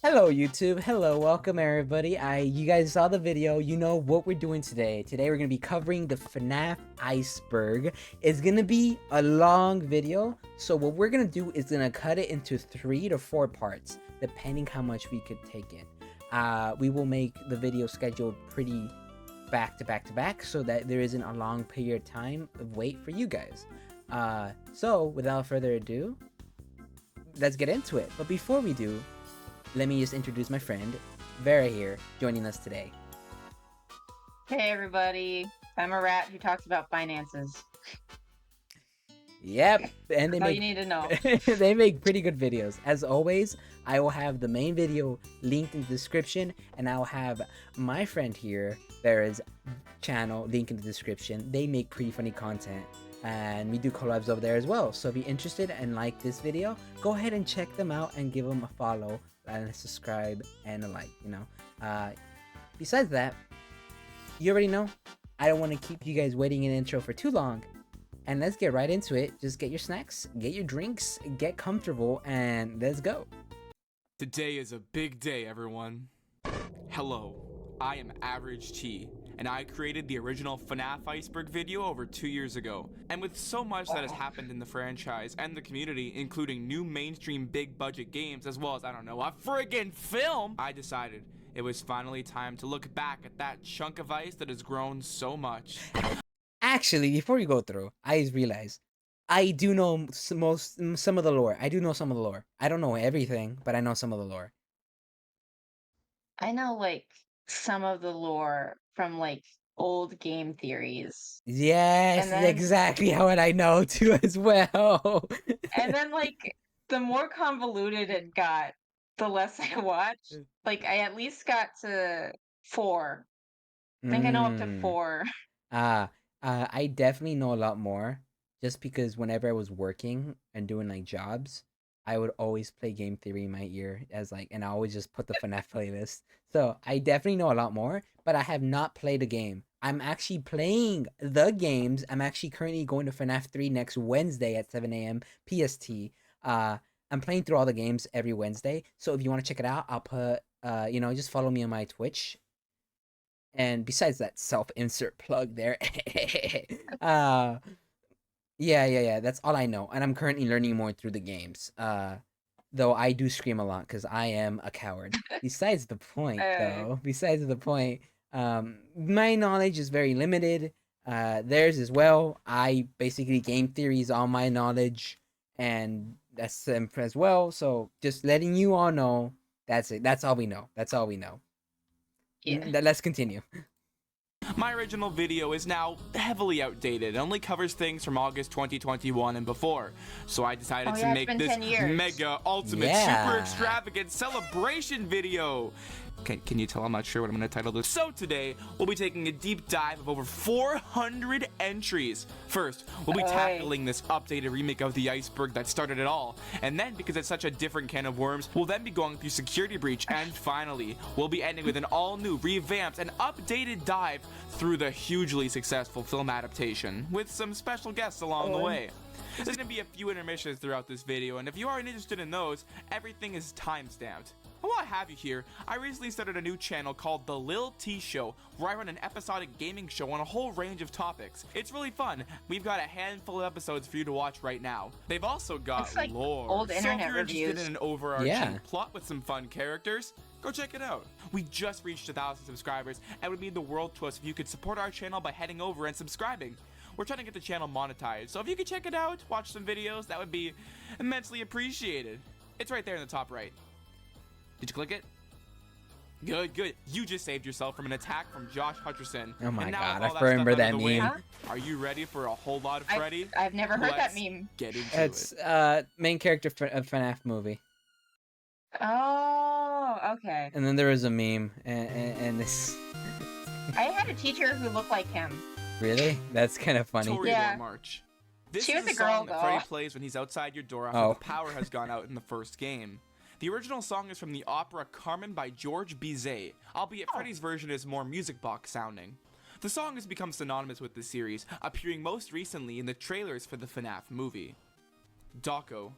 Hello YouTube, hello, welcome everybody. You guys saw the video, you know what we're doing today. Today we're gonna be covering the FNAF Iceberg. It's gonna be a long video, so what we're gonna do is gonna cut it into 3 to 4 parts, depending how much we could take in. We will make the video scheduled pretty back to back so that there isn't a long period of time of wait for you guys. So without further ado, let's get into it. But before we do, let me just introduce my friend, Vera here, joining us today. Hey everybody, I'm a rat who talks about finances. Yep, and they All make you need to know. they make pretty good videos. As always, I will have the main video linked in the description, and I'll have my friend here, Vera's channel, linked in the description. They make pretty funny content, and we do collabs over there as well. So if you're interested and like this video, go ahead and check them out and give them a follow and a subscribe and a like, besides that, you already know, I don't want to keep you guys waiting in the intro for too long, and let's get right into it. Just get your snacks, get your drinks, get comfortable, and let's go. Today is a big day, everyone. Hello, I am Average T, and I created the original FNAF Iceberg video over 2 years ago. And with so much that has happened in the franchise and the community, including new mainstream big budget games, as well as, a friggin' film, I decided it was finally time to look back at that chunk of ice that has grown so much. Actually, before we go through, I just realized I do know some of the lore. I do know some of the lore. I don't know everything, but I know some of the lore. I know some of the lore from old game theories. Yes, And then- exactly how I know too as well. And then the more convoluted it got, the less I watched. I at least got to 4. I think I know up to 4. I definitely know a lot more, just because whenever I was working and doing jobs, I would always play game theory in my ear and I always just put the FNAF playlist. So I definitely know a lot more, but I have not played a game. I'm actually playing the games. I'm actually currently going to FNAF 3 next Wednesday at 7 a.m. PST. I'm playing through all the games every Wednesday. So if you want to check it out, I'll put just follow me on my Twitch. And besides that self-insert plug there, yeah, that's all I know. And I'm currently learning more through the games. Though I do scream a lot because I am a coward. Besides the point, my knowledge is very limited. Theirs as well. I basically game theory is all my knowledge, and that's them as well. So just letting you all know, that's it. That's all we know. Yeah. Let's continue. My original video is now heavily outdated and only covers things from August 2021 and before. So I decided to make this mega ultimate super extravagant celebration video. Can you tell I'm not sure what I'm going to title this? So today, we'll be taking a deep dive of over 400 entries. First, we'll be tackling this updated remake of the Iceberg that started it all. And then, because it's such a different can of worms, we'll then be going through Security Breach. And finally, we'll be ending with an all-new, revamped, and updated dive through the hugely successful film adaptation, with some special guests along the way. There's going to be a few intermissions throughout this video, and if you aren't interested in those, everything is time-stamped. While I have you here, I recently started a new channel called The Lil T Show, where I run an episodic gaming show on a whole range of topics. It's really fun. We've got a handful of episodes for you to watch right now. They've also got lore. Old internet so if you're reviews. interested in an overarching plot with some fun characters, go check it out. We just reached 1,000 subscribers, and it would mean the world to us if you could support our channel by heading over and subscribing. We're trying to get the channel monetized, so if you could check it out, watch some videos, that would be immensely appreciated. It's right there in the top right. Did you click it? Good. You just saved yourself from an attack from Josh Hutcherson. Oh my god, I I remember that meme. Are you ready for a whole lot of Freddy? I've never heard that meme. Get into It's main character of FNAF movie. Oh, okay. And then there was a meme, and this. I had a teacher who looked like him. Really? That's kind of funny. Yeah. March. This She is was the a girl, song that though. Freddy plays when he's outside your door after the power has gone out in the first game. The original song is from the opera Carmen by George Bizet, albeit Freddy's version is more music box sounding. The song has become synonymous with the series, appearing most recently in the trailers for the FNAF movie. Dawko.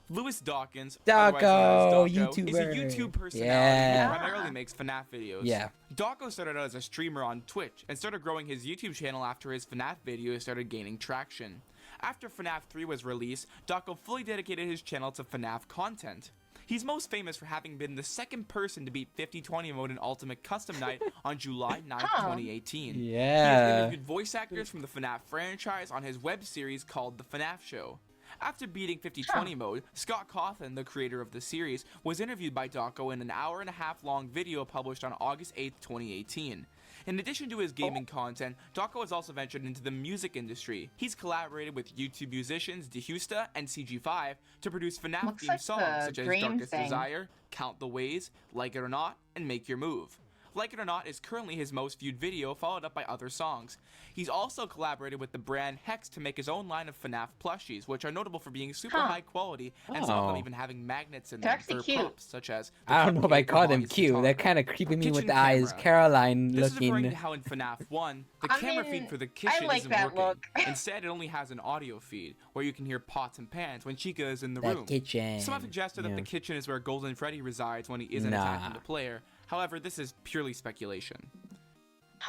Lewis Dawkins, Dawko, otherwise known as Dawko, YouTuber. is a YouTube personality Yeah. who primarily makes FNAF videos. Yeah. Dawko started out as a streamer on Twitch and started growing his YouTube channel after his FNAF videos started gaining traction. After FNAF 3 was released, Dawko fully dedicated his channel to FNAF content. He's most famous for having been the second person to beat 50/20 mode in Ultimate Custom Night on July 9th, 2018. Yeah. He has interviewed voice actors from the FNAF franchise on his web series called The FNAF Show. After beating 50/20 mode, Scott Cawthon, the creator of the series, was interviewed by Dawko in an hour-and-a-half long video published on August 8th, 2018. In addition to his gaming content, Dawko has also ventured into the music industry. He's collaborated with YouTube musicians DeHusta and CG5 to produce FNAF-themed songs such as Darkest Desire, Count the Ways, Like It or Not, and Make Your Move. Like It or Not is currently his most viewed video, followed up by other songs. He's also collaborated with the brand Hex to make his own line of FNAF plushies, which are notable for being super high quality, and some of them even having magnets in them for props, such as I don't know if I call them cute. They're kind of creeping me with the eyes. Caroline this looking. Is referring to how in FNAF 1, the camera feed for the kitchen isn't working. Instead, it only has an audio feed, where you can hear pots and pans when Chica is in the room. Kitchen. Some have suggested that the kitchen is where Golden Freddy resides when he isn't attacking the player. However, this is purely speculation.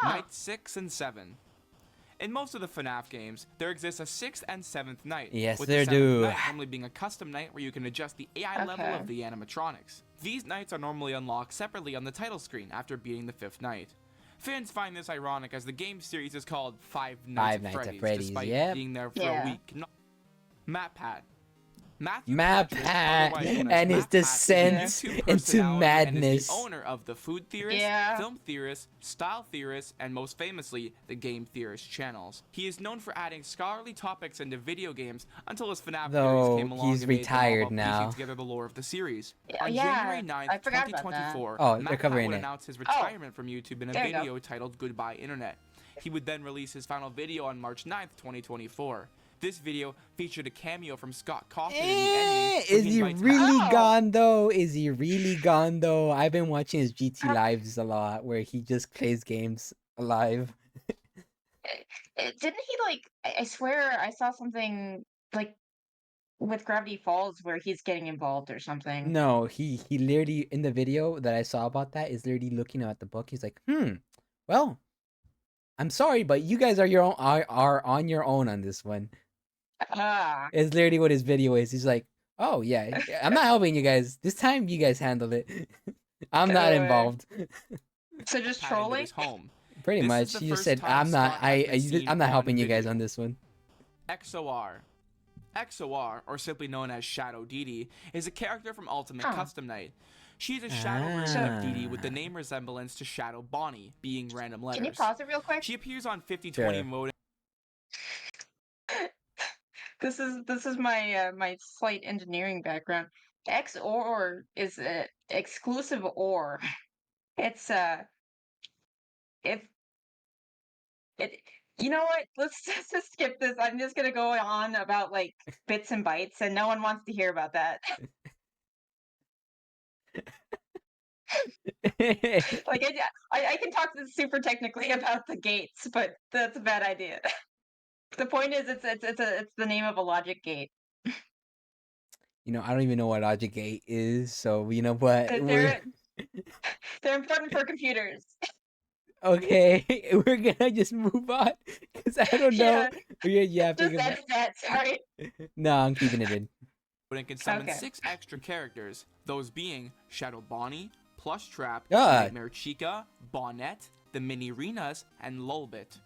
Night 6 and 7. In most of the FNAF games, there exists a 6th and 7th night. Yes, with there the 7th do. night normally being a custom night where you can adjust the AI level of the animatronics. These nights are normally unlocked separately on the title screen after beating the 5th night. Fans find this ironic as the game series is called Five Nights at Freddy's, despite being there for a week. Map Pad. Map Pat and his descent into madness. Is the owner of the Food Theorist, Film Theorist, Style Theorist, and most famously, the Game Theorist channels. He is known for adding scholarly topics into video games until his FNAF series came along he's and retired made now. Piecing together the lore of the series. On January 9th, 2024, Matt Pat would announce his retirement from YouTube in a video titled Goodbye Internet. He would then release his final video on March 9th, 2024. This video featured a cameo from Scott Cawthon in the ending. Is he really gone though? Is he really gone though? I've been watching his GT lives a lot, where he just plays games live. Didn't he like? I swear I saw something like with Gravity Falls where he's getting involved or something. No, he literally in the video that I saw about that is literally looking at the book. He's like, well, I'm sorry, but you guys are on your own on this one. It's literally what his video is. He's like, oh yeah, I'm not helping you guys. This time you guys handle it. I'm not involved. So just trolling? Pretty much. He just said, I'm not helping you guys on this one. XOR. XOR, or simply known as Shadow Dee Dee, is a character from Ultimate Custom Night. She is a shadow version of Dee Dee with the name resemblance to Shadow Bonnie, being random letters. Can you pause it real quick? She appears on 50/20 mode. This is my my slight engineering background. XOR is a exclusive OR. It's if it. You know what? Let's just skip this. I'm just gonna go on about like bits and bytes, and no one wants to hear about that. Like I can talk super technically about the gates, but that's a bad idea. The point is, it's the name of a logic gate. You know, I don't even know what logic gate is, so you know what? They're important for computers. Okay, we're gonna just move on because I don't know. Yeah, just edit that. Sorry. No, I'm keeping it in. But it can summon 6 extra characters, those being Shadow Bonnie, Plush Trap, Nightmare Chica, Bonnet, the Mini Renas, and Lulbit.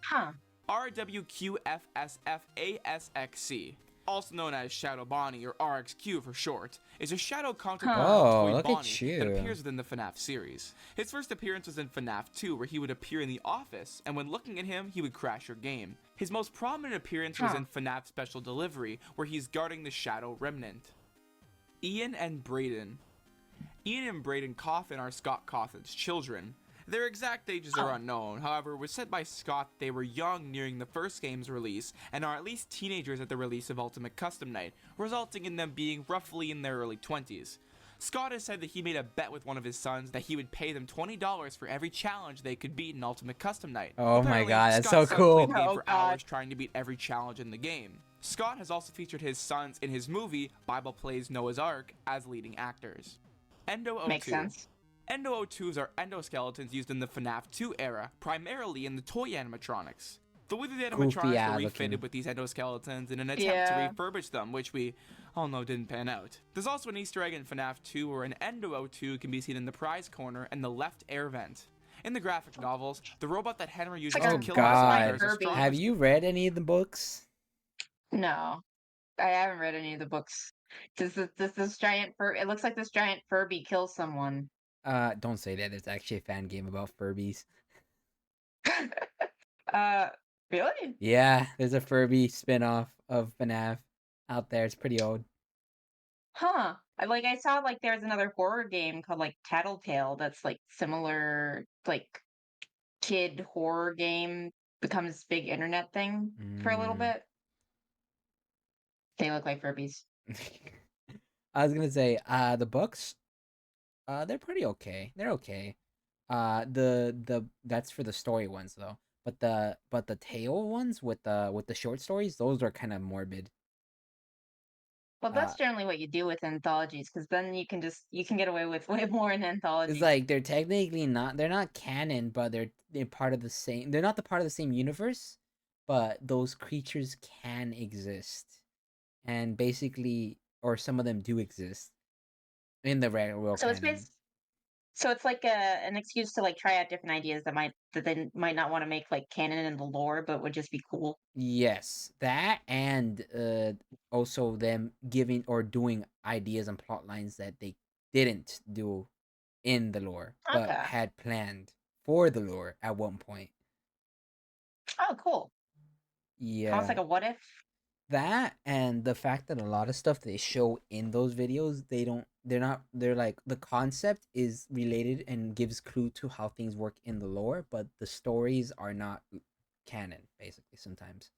RWQFSFASXC, also known as Shadow Bonnie or RXQ for short, is a shadow counterpart of Toy Bonnie that appears within the FNAF series. His first appearance was in FNAF 2, where he would appear in the office, and when looking at him, he would crash your game. His most prominent appearance was in FNAF Special Delivery, where he's guarding the Shadow Remnant. Ian and Brayden. Ian and Brayden Cawthon are Scott Cawthon's children. Their exact ages are unknown, however, it was said by Scott they were young nearing the first game's release, and are at least teenagers at the release of Ultimate Custom Night, resulting in them being roughly in their early 20s. Scott has said that he made a bet with one of his sons that he would pay them $20 for every challenge they could beat in Ultimate Custom Night. Oh my god, that's so Scott's son cool. played the game for hours trying to beat every challenge in the game. Scott has also featured his sons in his movie Bible Plays Noah's Ark as leading actors. Endo-02. Makes sense. Endo-02s are endoskeletons used in the FNAF 2 era, primarily in the toy animatronics. The withered animatronics were refitted with these endoskeletons in an attempt to refurbish them, which we all know didn't pan out. There's also an Easter egg in FNAF 2 where an Endo-02 can be seen in the prize corner and the left air vent. In the graphic novels, the robot that Henry uses to kill God. is a Have you read any of the books? No, I haven't read any of the books. Does this giant it looks like this giant Furby kills someone. Don't say that. It's actually a fan game about Furbies. Really? Yeah, there's a Furby spin-off of FNAF out there. It's pretty old. Huh. I saw like there's another horror game called like Tattletale that's like similar, like kid horror game becomes big internet thing for a little bit. They look like Furbies. I was gonna say, the books, they're pretty okay. They're okay. The that's for the story ones though. But the tale ones with the short stories, those are kind of morbid. Well, that's generally what you do with anthologies, because then you can get away with way more in anthologies. It's like they're technically they're not canon, but they're part of the same. They're not the part of the same universe, but those creatures can exist, and basically, or some of them do exist in the real canon. So it's like an excuse to like try out different ideas that they might not want to make like canon in the lore, but would just be cool. Yes, that and also them giving or doing ideas and plot lines that they didn't do in the lore, but had planned for the lore at one point. Oh, cool. Yeah. Almost like a what if? That and the fact that a lot of stuff they show in those videos, they're like the concept is related and gives clue to how things work in the lore, but the stories are not canon basically sometimes.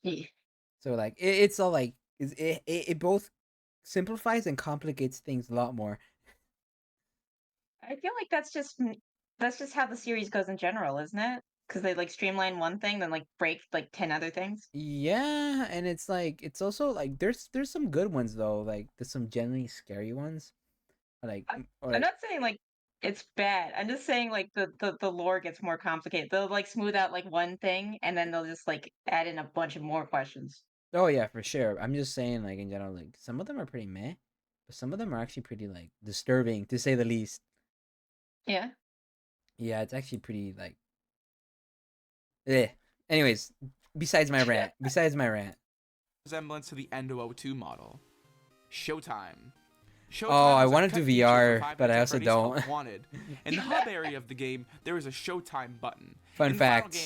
Yeah. So like it's all like it both simplifies and complicates things a lot more. I feel like that's just how the series goes in general, isn't it? Because they like streamline one thing, then like break like 10 other things. Yeah, and it's like it's also like there's some good ones though. Like there's some genuinely scary ones. I'm not saying like it's bad. I'm just saying like the lore gets more complicated. They'll like smooth out like one thing and then they'll just like add in a bunch of more questions. Oh yeah, for sure. I'm just saying like in general, like some of them are pretty meh, but some of them are actually pretty like disturbing to say the least. Yeah. Yeah, it's actually pretty like eh. Anyways, besides my rant. Resemblance to the Endo-02 model. Showtime. Oh, I want to do VR, but I also don't. In the hub area of the game, there is a Showtime button. Fun fact,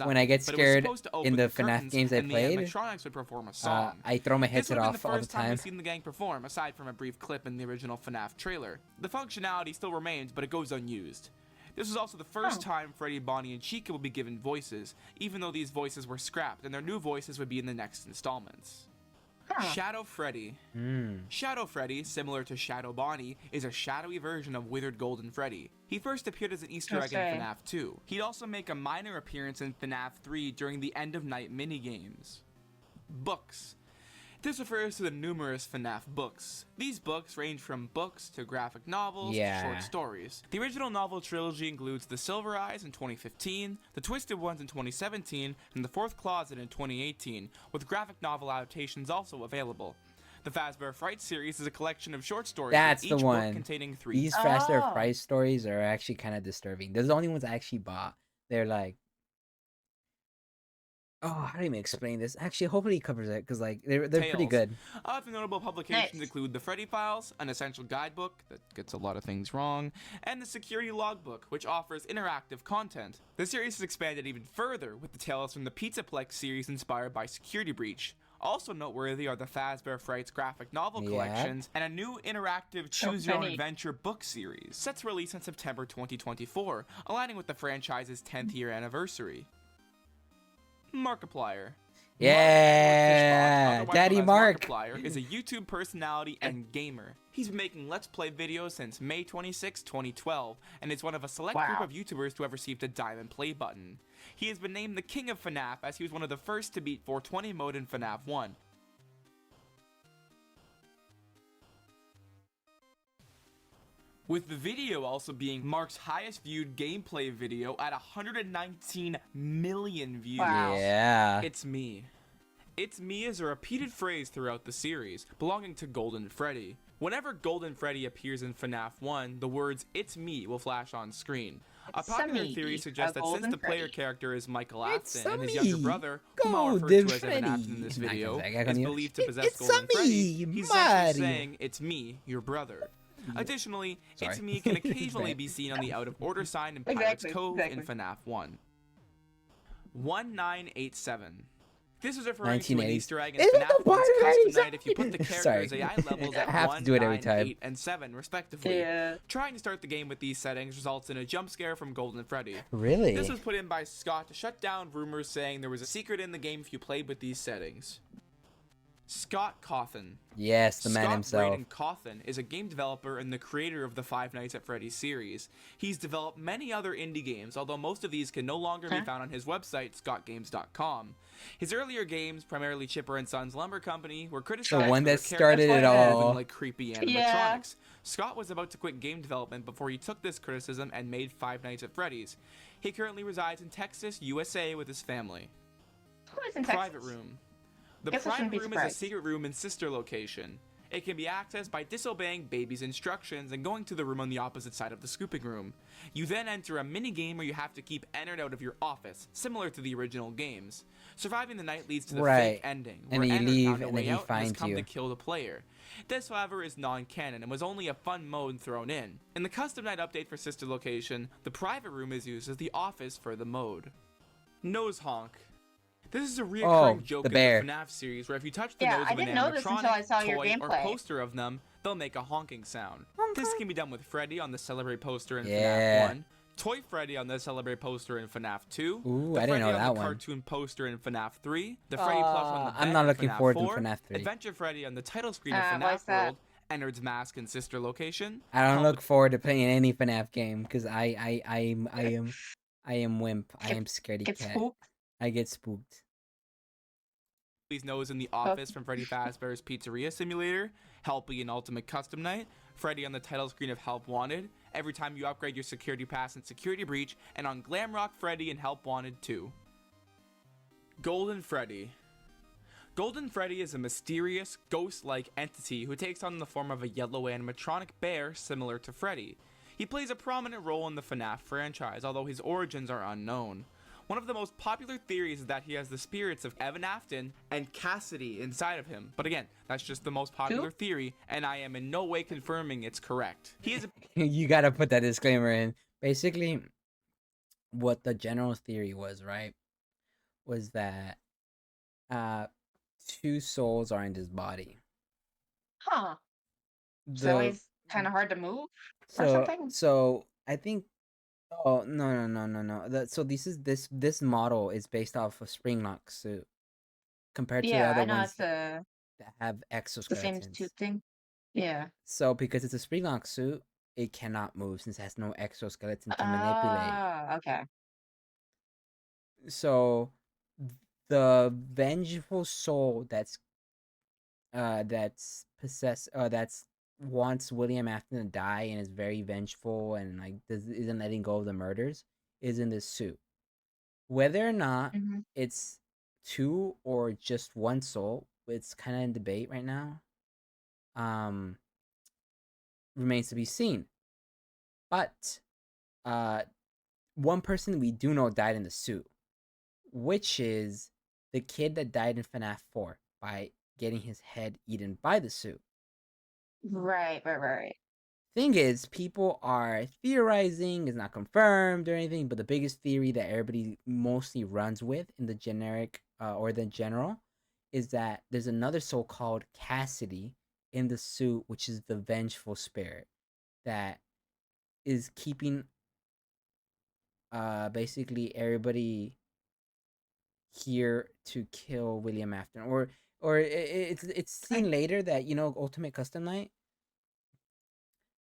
when I get scared in the FNAF games I played, would perform a song. I throw my headset off all the time. We've seen the gang perform, aside from a brief clip in the original FNAF trailer. The functionality still remains, but it goes unused. This is also the first time Freddy, Bonnie, and Chica will be given voices, even though these voices were scrapped, and their new voices would be in the next installments. Shadow Freddy. Shadow Freddy, similar to Shadow Bonnie, is a shadowy version of Withered Golden Freddy. He first appeared as an Easter egg in FNAF 2. He'd also make a minor appearance in FNAF 3 during the End of Night minigames. Books. This refers to the numerous FNAF books. These books range from books to graphic novels to short stories. The original novel trilogy includes The Silver Eyes in 2015, The Twisted Ones in 2017, and The Fourth Closet in 2018, with graphic novel adaptations also available. The Fazbear Fright series is a collection of short stories. That's with each the one. Book containing 3. These Fazbear Fright stories are actually kind of disturbing. Those are the only ones I actually bought. They're like, oh, how do you even explain this? Actually, hopefully he covers it because like they're pretty good. Other notable publications include the Freddy Files, an essential guidebook that gets a lot of things wrong, and the Security Logbook, which offers interactive content. The series has expanded even further with the Tales from the Pizzaplex series inspired by Security Breach. Also noteworthy are the Fazbear Frights graphic novel collections and a new interactive Choose Your Own Adventure book series, set to release in September 2024, aligning with the franchise's 10th year anniversary. Markiplier. Yeah, Mark, Daddy Mark. Markiplier is a YouTube personality and gamer. He's been making Let's Play videos since May 26, 2012, and is one of a select group of YouTubers to have received a Diamond Play button. He has been named the King of FNAF as he was one of the first to beat 420 mode in FNAF 1. With the video also being Mark's highest viewed gameplay video at 119 million views. Wow. Yeah. It's me. It's me is a repeated phrase throughout the series, belonging to Golden Freddy. Whenever Golden Freddy appears in FNAF 1, the words "It's me" will flash on screen. A popular theory suggests that since the player character is Michael Afton and his younger brother, whom I'll refer to as Evan Afton in this video, is believed to possess Golden Freddy, he's essentially saying, "It's me, your brother." Additionally, It's Me can occasionally be seen on the Out of Order sign in Pirate's Cove in FNAF 1. 1987. This is referring to an Easter egg in FNAF 1's custom night if you put the characters' AI levels at 1, 9, 8, and 7, respectively. Yeah. Trying to start the game with these settings results in a jump scare from Golden Freddy. Really? This was put in by Scott to shut down rumors saying there was a secret in the game if you played with these settings. Scott Cawthon. Yes, the man himself. Scott Braden Cawthon is a game developer and the creator of the Five Nights at Freddy's series. He's developed many other indie games, although most of these can no longer be found on his website, scottgames.com. His earlier games, primarily Chipper and Sons Lumber Company, were criticized the one for that their started it all. like creepy animatronics. Scott was about to quit game development before he took this criticism and made Five Nights at Freddy's. He currently resides in Texas, USA with his family. Who is in Texas? Private room. The private room is a secret room in Sister Location. It can be accessed by disobeying Baby's instructions and going to the room on the opposite side of the scooping room. You then enter a mini-game where you have to keep in and out of your office, similar to the original games. Surviving the night leads to the fake ending, and where then you Ender leave, found a and way then he out and has finds come you. to kill the player. This, however, is non-canon and was only a fun mode thrown in. In the custom night update for Sister Location, the private room is used as the office for the mode. Nose honk. This is a reoccurring joke in the FNAF series where if you touch the nose of an animatronic, toy, or poster of them, they'll make a honking sound. This can be done with Freddy on the Celebrate poster in FNAF 1, Toy Freddy on the Celebrate poster in FNAF 2, the I didn't know Freddy that on the one. cartoon poster in FNAF 3, the Freddy plush on the bed I'm not looking in FNAF forward 4, to FNAF 3. Adventure Freddy on the title screen of FNAF World, Ennard's Mask in Sister Location. I don't look forward to playing any FNAF game because I am wimp. I am scaredy cat. Spooked. I get spooked. His nose in the office from Freddy Fazbear's Pizzeria Simulator, Helpy in Ultimate Custom Night, Freddy on the title screen of Help Wanted, every time you upgrade your security pass in Security Breach, and on Glamrock Freddy in Help Wanted 2. Golden Freddy. Golden Freddy is a mysterious, ghost-like entity who takes on the form of a yellow animatronic bear similar to Freddy. He plays a prominent role in the FNAF franchise, although his origins are unknown. One of the most popular theories is that he has the spirits of Evan Afton and Cassidy inside of him. But again, that's just the most popular theory, and I am in no way confirming it's correct. He is You gotta put that disclaimer in. Basically, what the general theory was, right, was that two souls are in this body. Huh. So he's kind of hard to move or something? So I think... Oh, no. So this model is based off of Springlock suit compared to the other ones that have exoskeletons. The same suit thing. Yeah. So because it's a Springlock suit, it cannot move since it has no exoskeleton to manipulate. Oh, okay. So the vengeful soul that's possessed that's wants William Afton to die and is very vengeful and like isn't letting go of the murders is in this suit. Whether or not it's two or just one soul, it's kind of in debate right now. Remains to be seen. But one person we do know died in the suit, which is the kid that died in FNAF 4 by getting his head eaten by the suit. Right. Thing is, people are theorizing, it's not confirmed or anything, but the biggest theory that everybody mostly runs with in the generic or the general is that there's another soul called Cassidy in the suit, which is the vengeful spirit that is keeping basically everybody here to kill William Afton, or it's seen later that, you know, Ultimate Custom Night,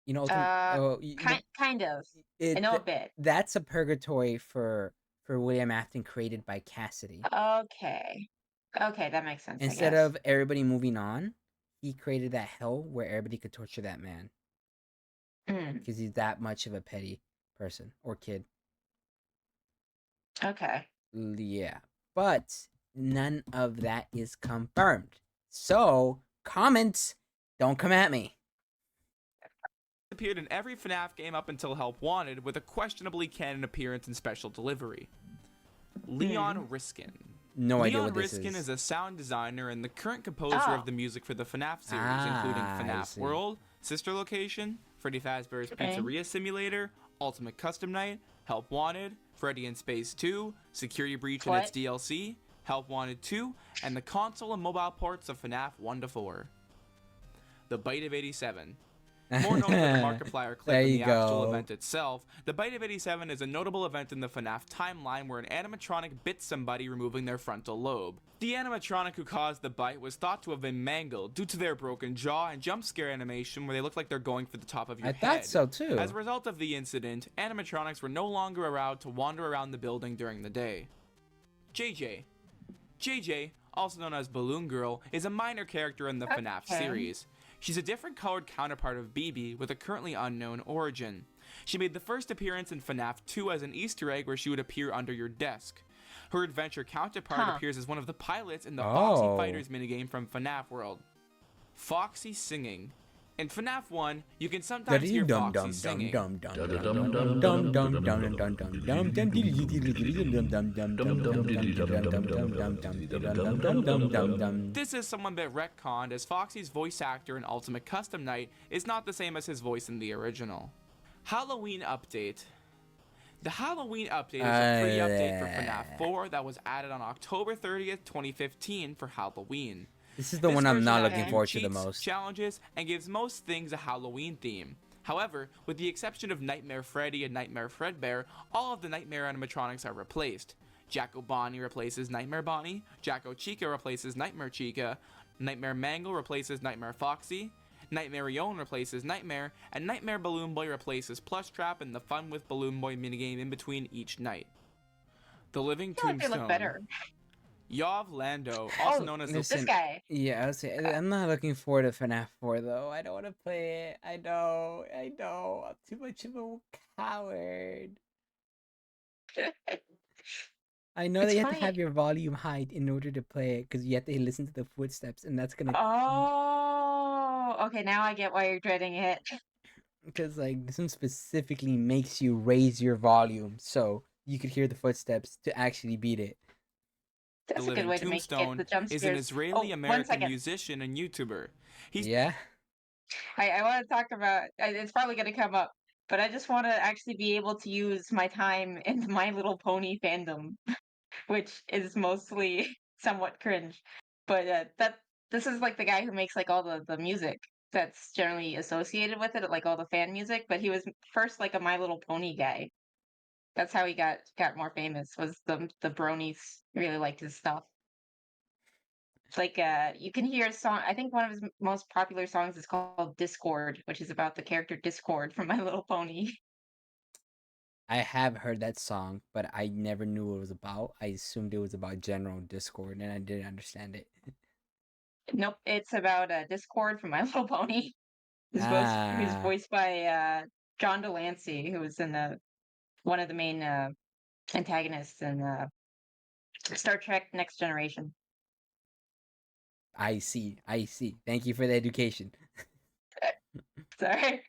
You know, kind of. I know a bit. That's a purgatory for William Afton, created by Cassidy. Okay, that makes sense. Instead of everybody moving on, he created that hell where everybody could torture that man because he's that much of a petty person or kid. Okay. Yeah, but none of that is confirmed. So comments, don't come at me. Appeared in every FNAF game up until Help Wanted, with a questionably canon appearance and special delivery. Leon Riskin. No idea what this is. Leon Riskin is a sound designer and the current composer of the music for the FNAF series, including FNAF World, Sister Location, Freddy Fazbear's Pizzeria Simulator, Ultimate Custom Night, Help Wanted, Freddy in Space 2, Security Breach and its DLC, Help Wanted 2, and the console and mobile ports of FNAF 1 to 4. The Bite of 87. More known than the Markiplier clip in the actual event itself, the Bite of 87 is a notable event in the FNAF timeline where an animatronic bit somebody, removing their frontal lobe. The animatronic who caused the bite was thought to have been mangled due to their broken jaw and jump scare animation where they look like they're going for the top of your head. I thought so too. As a result of the incident, animatronics were no longer allowed to wander around the building during the day. JJ, also known as Balloon Girl, is a minor character in the FNAF series. She's a different colored counterpart of BB with a currently unknown origin. She made the first appearance in FNAF 2 as an Easter egg where she would appear under your desk. Her adventure counterpart appears as one of the pilots in the Foxy Fighters minigame from FNAF World. Foxy singing. In FNAF 1, you can sometimes hear Foxy singing. This is someone bit retconned, as Foxy's voice actor in Ultimate Custom Night is not the same as his voice in the original. Halloween Update. The Halloween Update is a free update for FNAF 4 that was added on October 30th, 2015 for Halloween. This is the one I'm not looking forward to the most. Challenges and gives most things a Halloween theme. However, with the exception of Nightmare Freddy and Nightmare Fredbear, all of the Nightmare animatronics are replaced. Jacko Bonnie replaces Nightmare Bonnie, Jacko Chica replaces Nightmare Chica, Nightmare Mangle replaces Nightmare Foxy, Nightmare Yon replaces Nightmare, and Nightmare Balloon Boy replaces Plush Trap and the Fun with Balloon Boy minigame in between each night. The Living Tombstone. They look better. Yav Lando, also known as this guy. Yeah, I'm not looking forward to FNAF 4 though. I don't want to play it. I know. I'm too much of a coward. I know that you have to have your volume high in order to play it because you have to listen to the footsteps, and that's gonna. Oh, okay. Now I get why you're dreading it. Because this one specifically makes you raise your volume so you could hear the footsteps to actually beat it. That's the a good way to make it the jump scares. Is an Israeli-American musician and YouTuber. Yeah? I want to talk about, it's probably going to come up, but I just want to actually be able to use my time in the My Little Pony fandom, which is mostly somewhat cringe. But this is like the guy who makes like all the music that's generally associated with it, like all the fan music, but he was first like a My Little Pony guy. That's how he got more famous, was the bronies really liked his stuff. Like you can hear a song, I think one of his most popular songs is called Discord, which is about the character Discord from My Little Pony. I have heard that song, but I never knew what it was about. I assumed it was about general Discord, and I didn't understand it. Nope, it's about Discord from My Little Pony. He's voiced by John Delancey, who was in one of the main antagonists in Star Trek Next Generation. I see. Thank you for the education. Sorry.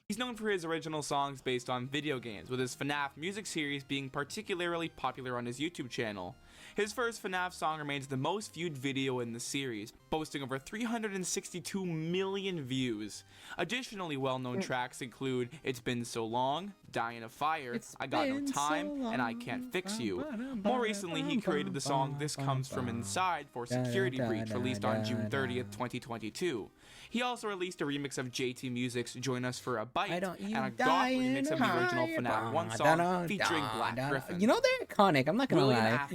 He's known for his original songs based on video games, with his FNAF music series being particularly popular on his YouTube channel. His first FNAF song remains the most viewed video in the series, boasting over 362 million views. Additionally well-known tracks include It's Been So Long, Die in a Fire, I Got No Time, and I Can't Fix You. More recently, he created the song This Comes From Inside for Security Breach, released on June 30th, 2022. He also released a remix of JT Music's Join Us for a Bite, and a goth remix of the original FNAF 1 song featuring Black Griffin. You know, they're iconic, I'm not gonna lie.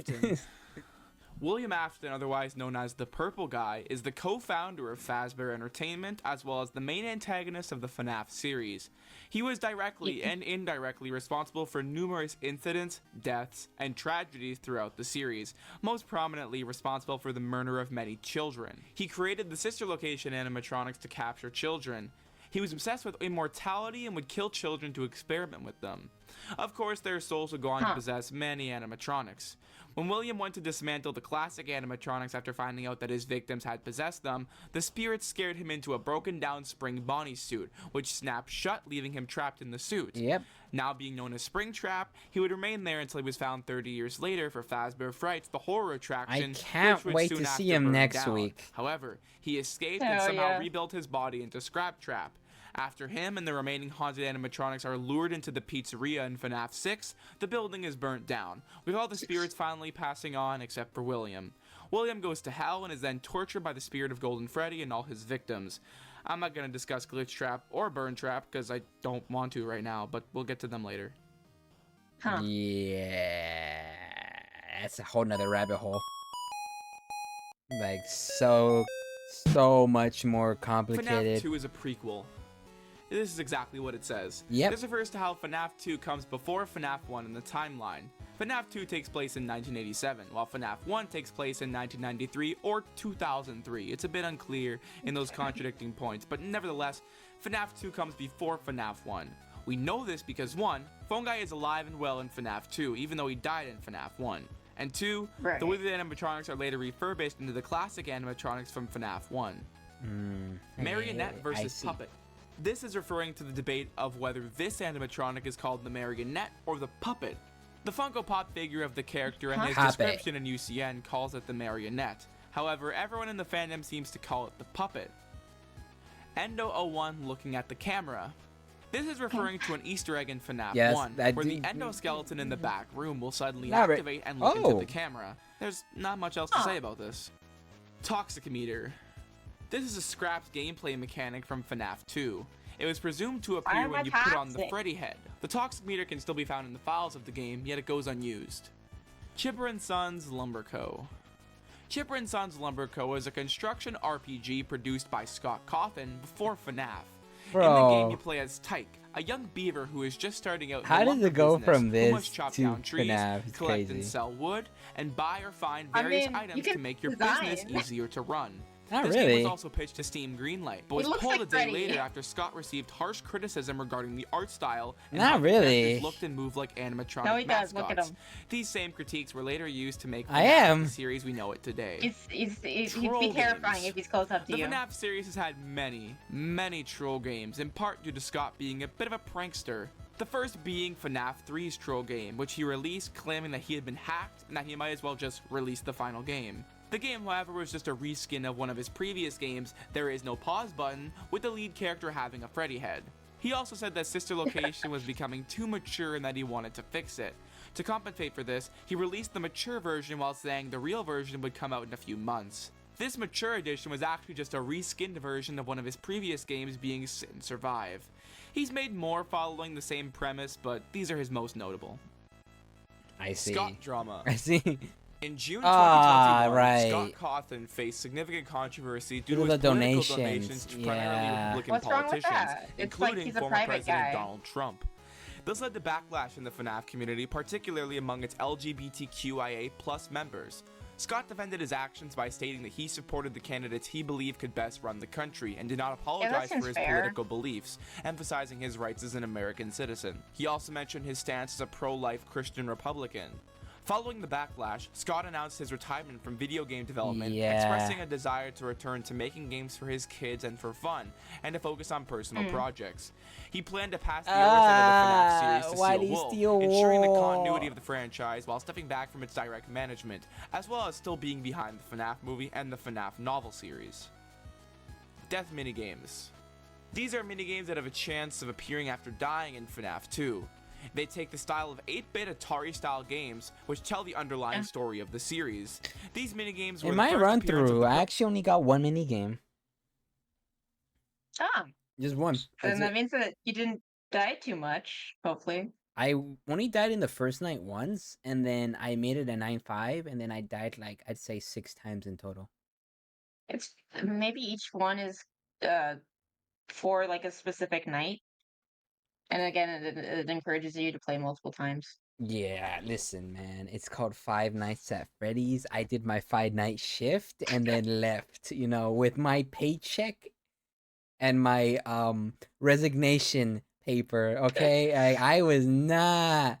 William Afton, otherwise known as the Purple Guy, is the co-founder of Fazbear Entertainment, as well as the main antagonist of the FNAF series. He was directly and indirectly responsible for numerous incidents, deaths, and tragedies throughout the series, most prominently responsible for the murder of many children. He created the sister location animatronics to capture children. He was obsessed with immortality and would kill children to experiment with them. Of course, their souls would go on to possess many animatronics. When William went to dismantle the classic animatronics after finding out that his victims had possessed them, the spirits scared him into a broken down Spring Bonnie suit, which snapped shut, leaving him trapped in the suit. Yep. Now being known as Springtrap, he would remain there until he was found 30 years later for Fazbear Frights, the horror attraction. I can't wait to see him next week. However, he escaped and somehow rebuilt his body into Scraptrap. After him and the remaining haunted animatronics are lured into the pizzeria in FNAF 6, the building is burnt down, with all the spirits finally passing on except for William. William goes to hell and is then tortured by the spirit of Golden Freddy and all his victims. I'm not going to discuss Glitch Trap or Burn Trap because I don't want to right now, but we'll get to them later. Yeah, that's a whole nother rabbit hole. Like, so much more complicated. FNAF 2 is a prequel. This is exactly what it says. Yep. This refers to how FNAF 2 comes before FNAF 1 in the timeline. FNAF 2 takes place in 1987, while FNAF 1 takes place in 1993 or 2003. It's a bit unclear in those contradicting points, but nevertheless, FNAF 2 comes before FNAF 1. We know this because 1, Phone Guy is alive and well in FNAF 2, even though he died in FNAF 1. And 2, the withered animatronics are later refurbished into the classic animatronics from FNAF 1. Marionette versus Puppet. This is referring to the debate of whether this animatronic is called the Marionette or the Puppet. The Funko Pop figure of the character and his description in UCN calls it the Marionette. However, everyone in the fandom seems to call it the Puppet. Endo01 looking at the camera. This is referring to an Easter egg in FNAF 1, where the endoskeleton in the back room will suddenly activate and look into the camera. There's not much else to say about this. Toxicometer. This is a scrapped gameplay mechanic from FNAF 2. It was presumed to appear when you put on the Freddy head. The Toxicometer can still be found in the files of the game, yet it goes unused. Chipper and Sons Lumber Co. Chipper and Sons Lumber Co. is a construction RPG produced by Scott Cawthon before FNAF. In the game, you play as Tyke, a young beaver who is just starting out in the lumber business, from this who must chop down trees, FNAF? collect and sell wood, and buy or find various items to make your business easier to run. This game was also pitched to Steam Greenlight, but was pulled a day later after Scott received harsh criticism regarding the art style and how the characters looked and moved like animatronic mascots. Look at him. These same critiques were later used to make the series we know it today. He'd be terrifying if he's close up to you. The FNAF series has had many troll games, in part due to Scott being a bit of a prankster. The first being FNAF 3's troll game, which he released claiming that he had been hacked and that he might as well just release the final game. The game, however, was just a reskin of one of his previous games, There Is No Pause Button, with the lead character having a Freddy head. He also said that Sister Location was becoming too mature and that he wanted to fix it. To compensate for this, he released the mature version while saying the real version would come out in a few months. This mature edition was actually just a reskinned version of one of his previous games, being Sit and Survive. He's made more following the same premise, but these are his most notable. I see. Scott drama. I see. In June 2021, Scott Cawthon faced significant controversy due to his political donations to primarily Republican politicians, including former President Donald Trump. This led to backlash in the FNAF community, particularly among its LGBTQIA+ members. Scott defended his actions by stating that he supported the candidates he believed could best run the country and did not apologize for his political beliefs, emphasizing his rights as an American citizen. He also mentioned his stance as a pro-life Christian Republican. Following the backlash, Scott announced his retirement from video game development, expressing a desire to return to making games for his kids and for fun, and to focus on personal projects. He planned to pass the oversight of the FNAF series to Steel Wool, ensuring the continuity of the franchise while stepping back from its direct management, as well as still being behind the FNAF movie and the FNAF novel series. Death minigames. These are minigames that have a chance of appearing after dying in FNAF 2. They take the style of 8-bit Atari-style games, which tell the underlying story of the series. These minigames were in my run-through, I actually only got one minigame. Ah. Just one. And that means that you didn't die too much, hopefully. I only died in the first night once, and then I made it a 9-5, and then I died like I'd say 6 times in total. It's maybe each one is uh for like a specific night, and again, it encourages you to play multiple times. Yeah, listen, man. It's called Five Nights at Freddy's. I did my 5-night shift and then left, with my paycheck and my resignation paper, okay? I was not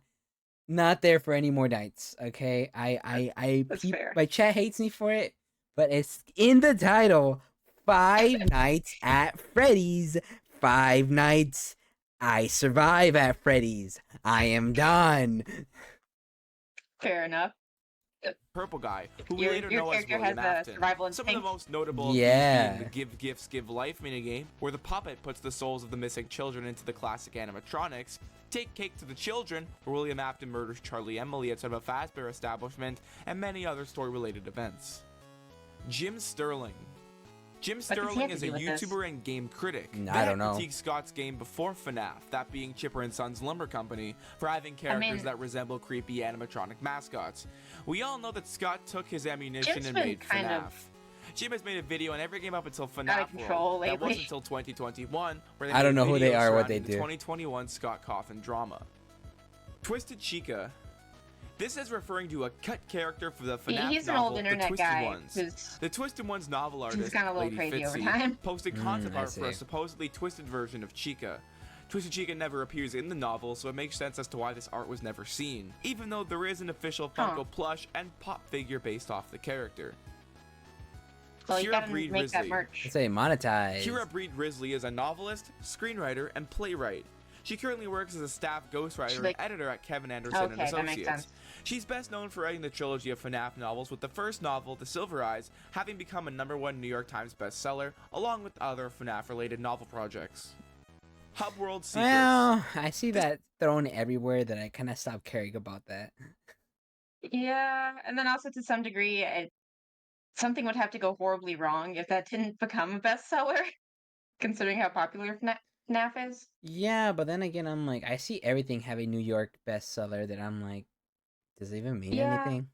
there for any more nights, okay? That's fair. My chat hates me for it, but it's in the title. 5 nights at Freddy's. 5 nights I survive at Freddy's. I am done. Fair enough. Purple guy, who we later know as William Afton. Some of the most notable being the Give Gifts, Give Life minigame, where the puppet puts the souls of the missing children into the classic animatronics, Take Cake to the Children, where William Afton murders Charlie Emily outside of a Fazbear establishment, and many other story-related events. Jim Sterling. Jim Sterling is a YouTuber and game critic. I don't know. Critiqued Scott's game before FNAF, that being Chipper and Sons Lumber Company, for having characters that resemble creepy animatronic mascots. We all know that Scott took his ammunition and made FNAF. Jim has made a video on every game up until FNAF World. That wasn't until 2021, where they I don't know who they are, what they do. The 2021 Scott Cawthon drama. Twisted Chica. This is referring to a cut character for the FNAF He's an novel, old internet The Twisted guy. Ones. The Twisted Ones novel artist, He's gone a little Lady crazy over Fitzy, time. posted concept art for a supposedly twisted version of Chica. Twisted Chica never appears in the novel, so it makes sense as to why this art was never seen, even though there is an official Funko plush and pop figure based off the character. Well, you gotta make that merch. Let's say monetize. Kira Breed Risley is a novelist, screenwriter, and playwright. She currently works as a staff ghostwriter and editor at Kevin Anderson and Associates. That makes sense. She's best known for writing the trilogy of FNAF novels, with the first novel, The Silver Eyes, having become a #1 New York Times bestseller, along with other FNAF-related novel projects. Hub World Secrets. Well, I see that thrown everywhere that I kind of stopped caring about that. Yeah, and then also to some degree, something would have to go horribly wrong if that didn't become a bestseller, considering how popular FNAF is. Yeah, but then again, I'm like, I see everything have a New York bestseller that I'm like, does it even mean anything?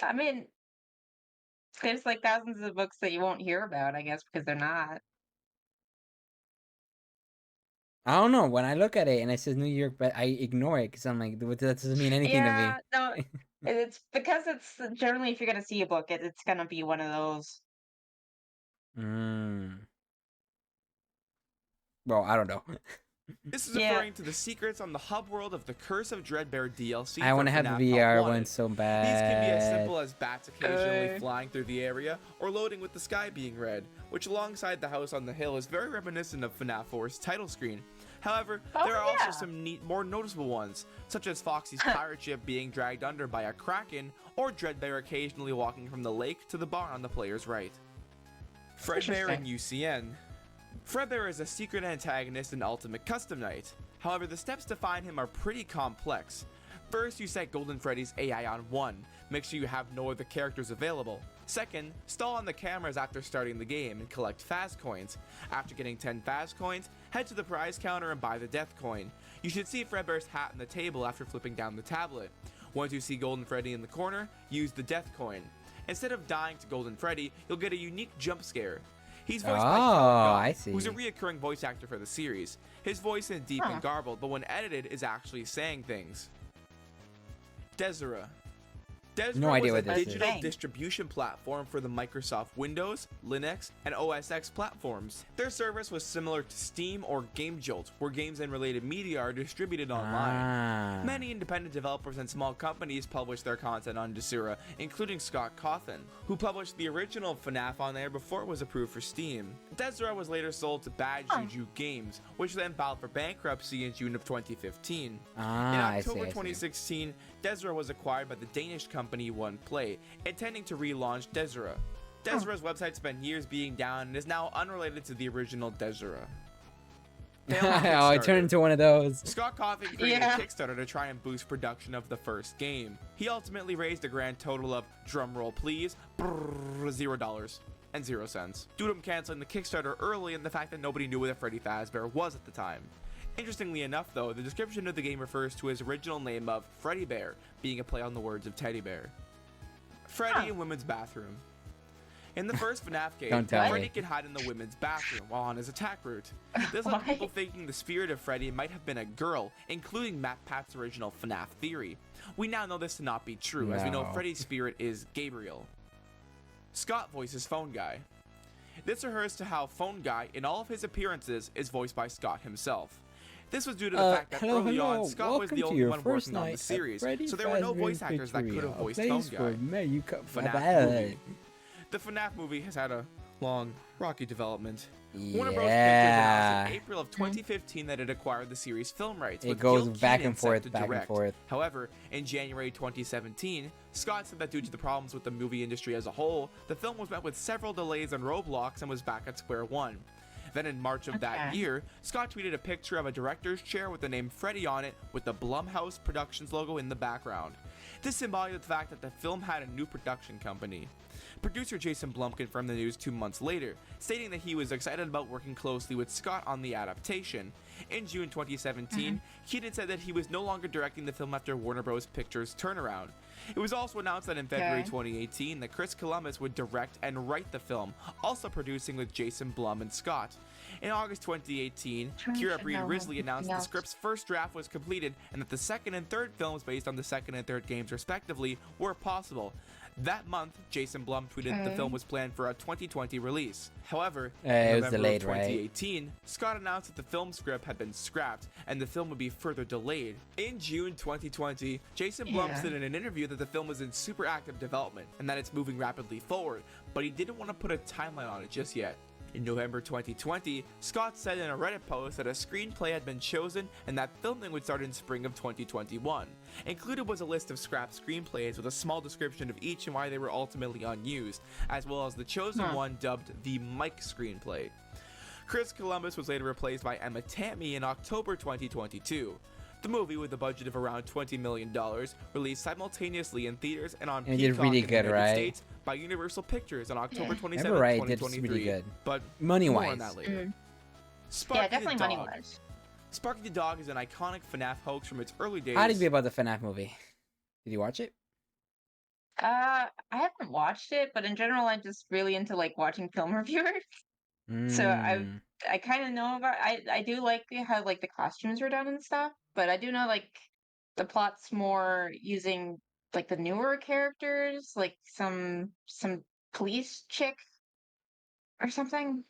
I mean, there's like thousands of books that you won't hear about, I guess, because they're not. I don't know. When I look at it and it says New York, but I ignore it because I'm like, that doesn't mean anything to me. Yeah, no, it's because it's generally, if you're gonna see a book, it's gonna be one of those. Well, I don't know. This is referring to the secrets on the hub world of the Curse of Dreadbear DLC. I want to have the VR one so bad. These can be as simple as bats occasionally flying through the area, or loading with the sky being red, which alongside the house on the hill is very reminiscent of FNAF 4's title screen. However, there are also some neat, more noticeable ones, such as Foxy's pirate ship being dragged under by a kraken, or Dreadbear occasionally walking from the lake to the barn on the player's right. Fredbear in UCN. Fredbear is a secret antagonist in Ultimate Custom Night. However, the steps to find him are pretty complex. First, you set Golden Freddy's AI on 1, make sure you have no other characters available. Second, stall on the cameras after starting the game and collect Faz coins. After getting 10 Faz coins, head to the prize counter and buy the Death coin. You should see Fredbear's hat on the table after flipping down the tablet. Once you see Golden Freddy in the corner, use the Death coin. Instead of dying to Golden Freddy, you'll get a unique jump scare. He's voiced by Kelly Goff, who's a reoccurring voice actor for the series. His voice is deep and garbled, but when edited, is actually saying things. Desera. Desera was a digital distribution platform for the Microsoft Windows, Linux, and OS X platforms. Their service was similar to Steam or GameJolt, where games and related media are distributed online. Many independent developers and small companies publish their content on Desera, including Scott Cawthon, who published the original FNAF on there before it was approved for Steam. Desera was later sold to Bad Juju Games, which then filed for bankruptcy in June of 2015. In October 2016, Desera was acquired by the Danish company One Play, intending to relaunch Desera. Desera's website spent years being down and is now unrelated to the original Desera. Oh, I turned into one of those. Scott Cawthon created a Kickstarter to try and boost production of the first game. He ultimately raised a grand total of, drumroll please, $0.00 due to him canceling the Kickstarter early and the fact that nobody knew what a Freddy Fazbear was at the time. Interestingly enough, though, the description of the game refers to his original name of Freddy Bear, being a play on the words of teddy bear. Freddy in women's bathroom. In the first FNAF game, Freddy can hide in the women's bathroom while on his attack route. This led people thinking the spirit of Freddy might have been a girl, including Matt Pat's original FNAF theory. We now know this to not be true, as we know Freddy's spirit is Gabriel. Scott voices Phone Guy. This refers to how Phone Guy, in all of his appearances, is voiced by Scott himself. This was due to the fact that early on, Scott was the only one working on the series, so there were no voice actors that could have voiced Phone Guy. FNAF movie. The FNAF movie has had a long, rocky development. Warner Bros. Pictures announced in April of 2015 that it acquired the series film rights. It goes back and forth, back and forth. However, in January 2017, Scott said that due to the problems with the movie industry as a whole, the film was met with several delays and roadblocks and was back at square one. Then in March of that year, Scott tweeted a picture of a director's chair with the name Freddy on it with the Blumhouse Productions logo in the background. This symbolized the fact that the film had a new production company. Producer Jason Blum confirmed the news 2 months later, stating that he was excited about working closely with Scott on the adaptation. In June 2017, Keaton said that he was no longer directing the film after Warner Bros. Pictures' turnaround. It was also announced that in February 2018 that Chris Columbus would direct and write the film, also producing with Jason Blum and Scott. In August 2018, Kira Breed Risley announced that the script's first draft was completed and that the second and third films based on the second and third games respectively were possible. That month, Jason Blum tweeted that the film was planned for a 2020 release. However, in November of 2018, Scott announced that the film script had been scrapped and the film would be further delayed. In June 2020, Jason Blum said in an interview that the film was in super active development and that it's moving rapidly forward, but he didn't want to put a timeline on it just yet. In November 2020, Scott said in a Reddit post that a screenplay had been chosen and that filming would start in spring of 2021. Included was a list of scrapped screenplays with a small description of each and why they were ultimately unused, as well as the chosen one dubbed the Mike screenplay. Chris Columbus was later replaced by Emma Tammy in October 2022. The movie, with a budget of around $20 million, released simultaneously in theaters and on Peacock really in the United States by Universal Pictures on October 27, 2023. Really good. But money-wise. More on that later. Yeah, definitely money-wise. Sparky the Dog is an iconic FNAF hoax from its early days. How did you feel about the FNAF movie? Did you watch it? I haven't watched it, but in general, I'm just really into like watching film reviewers. So I kind of know about. I do like how like the costumes were done and stuff, but I do know like the plot's more using like the newer characters, like some police chick or something,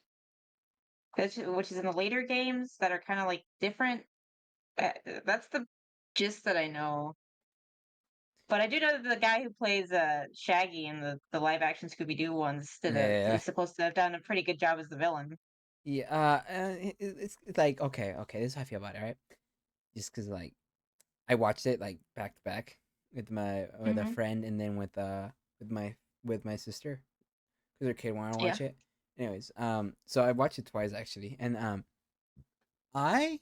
which is in the later games that are kind of like different. That's the gist that I know. But I do know that the guy who plays Shaggy in the live action Scooby Doo ones is supposed to have done a pretty good job as the villain. Yeah, it's like okay, this is how I feel about it, right? Just because like I watched it like back to back with a friend and then with my sister because her kid wanted to watch it. Anyways, so I watched it twice actually, and I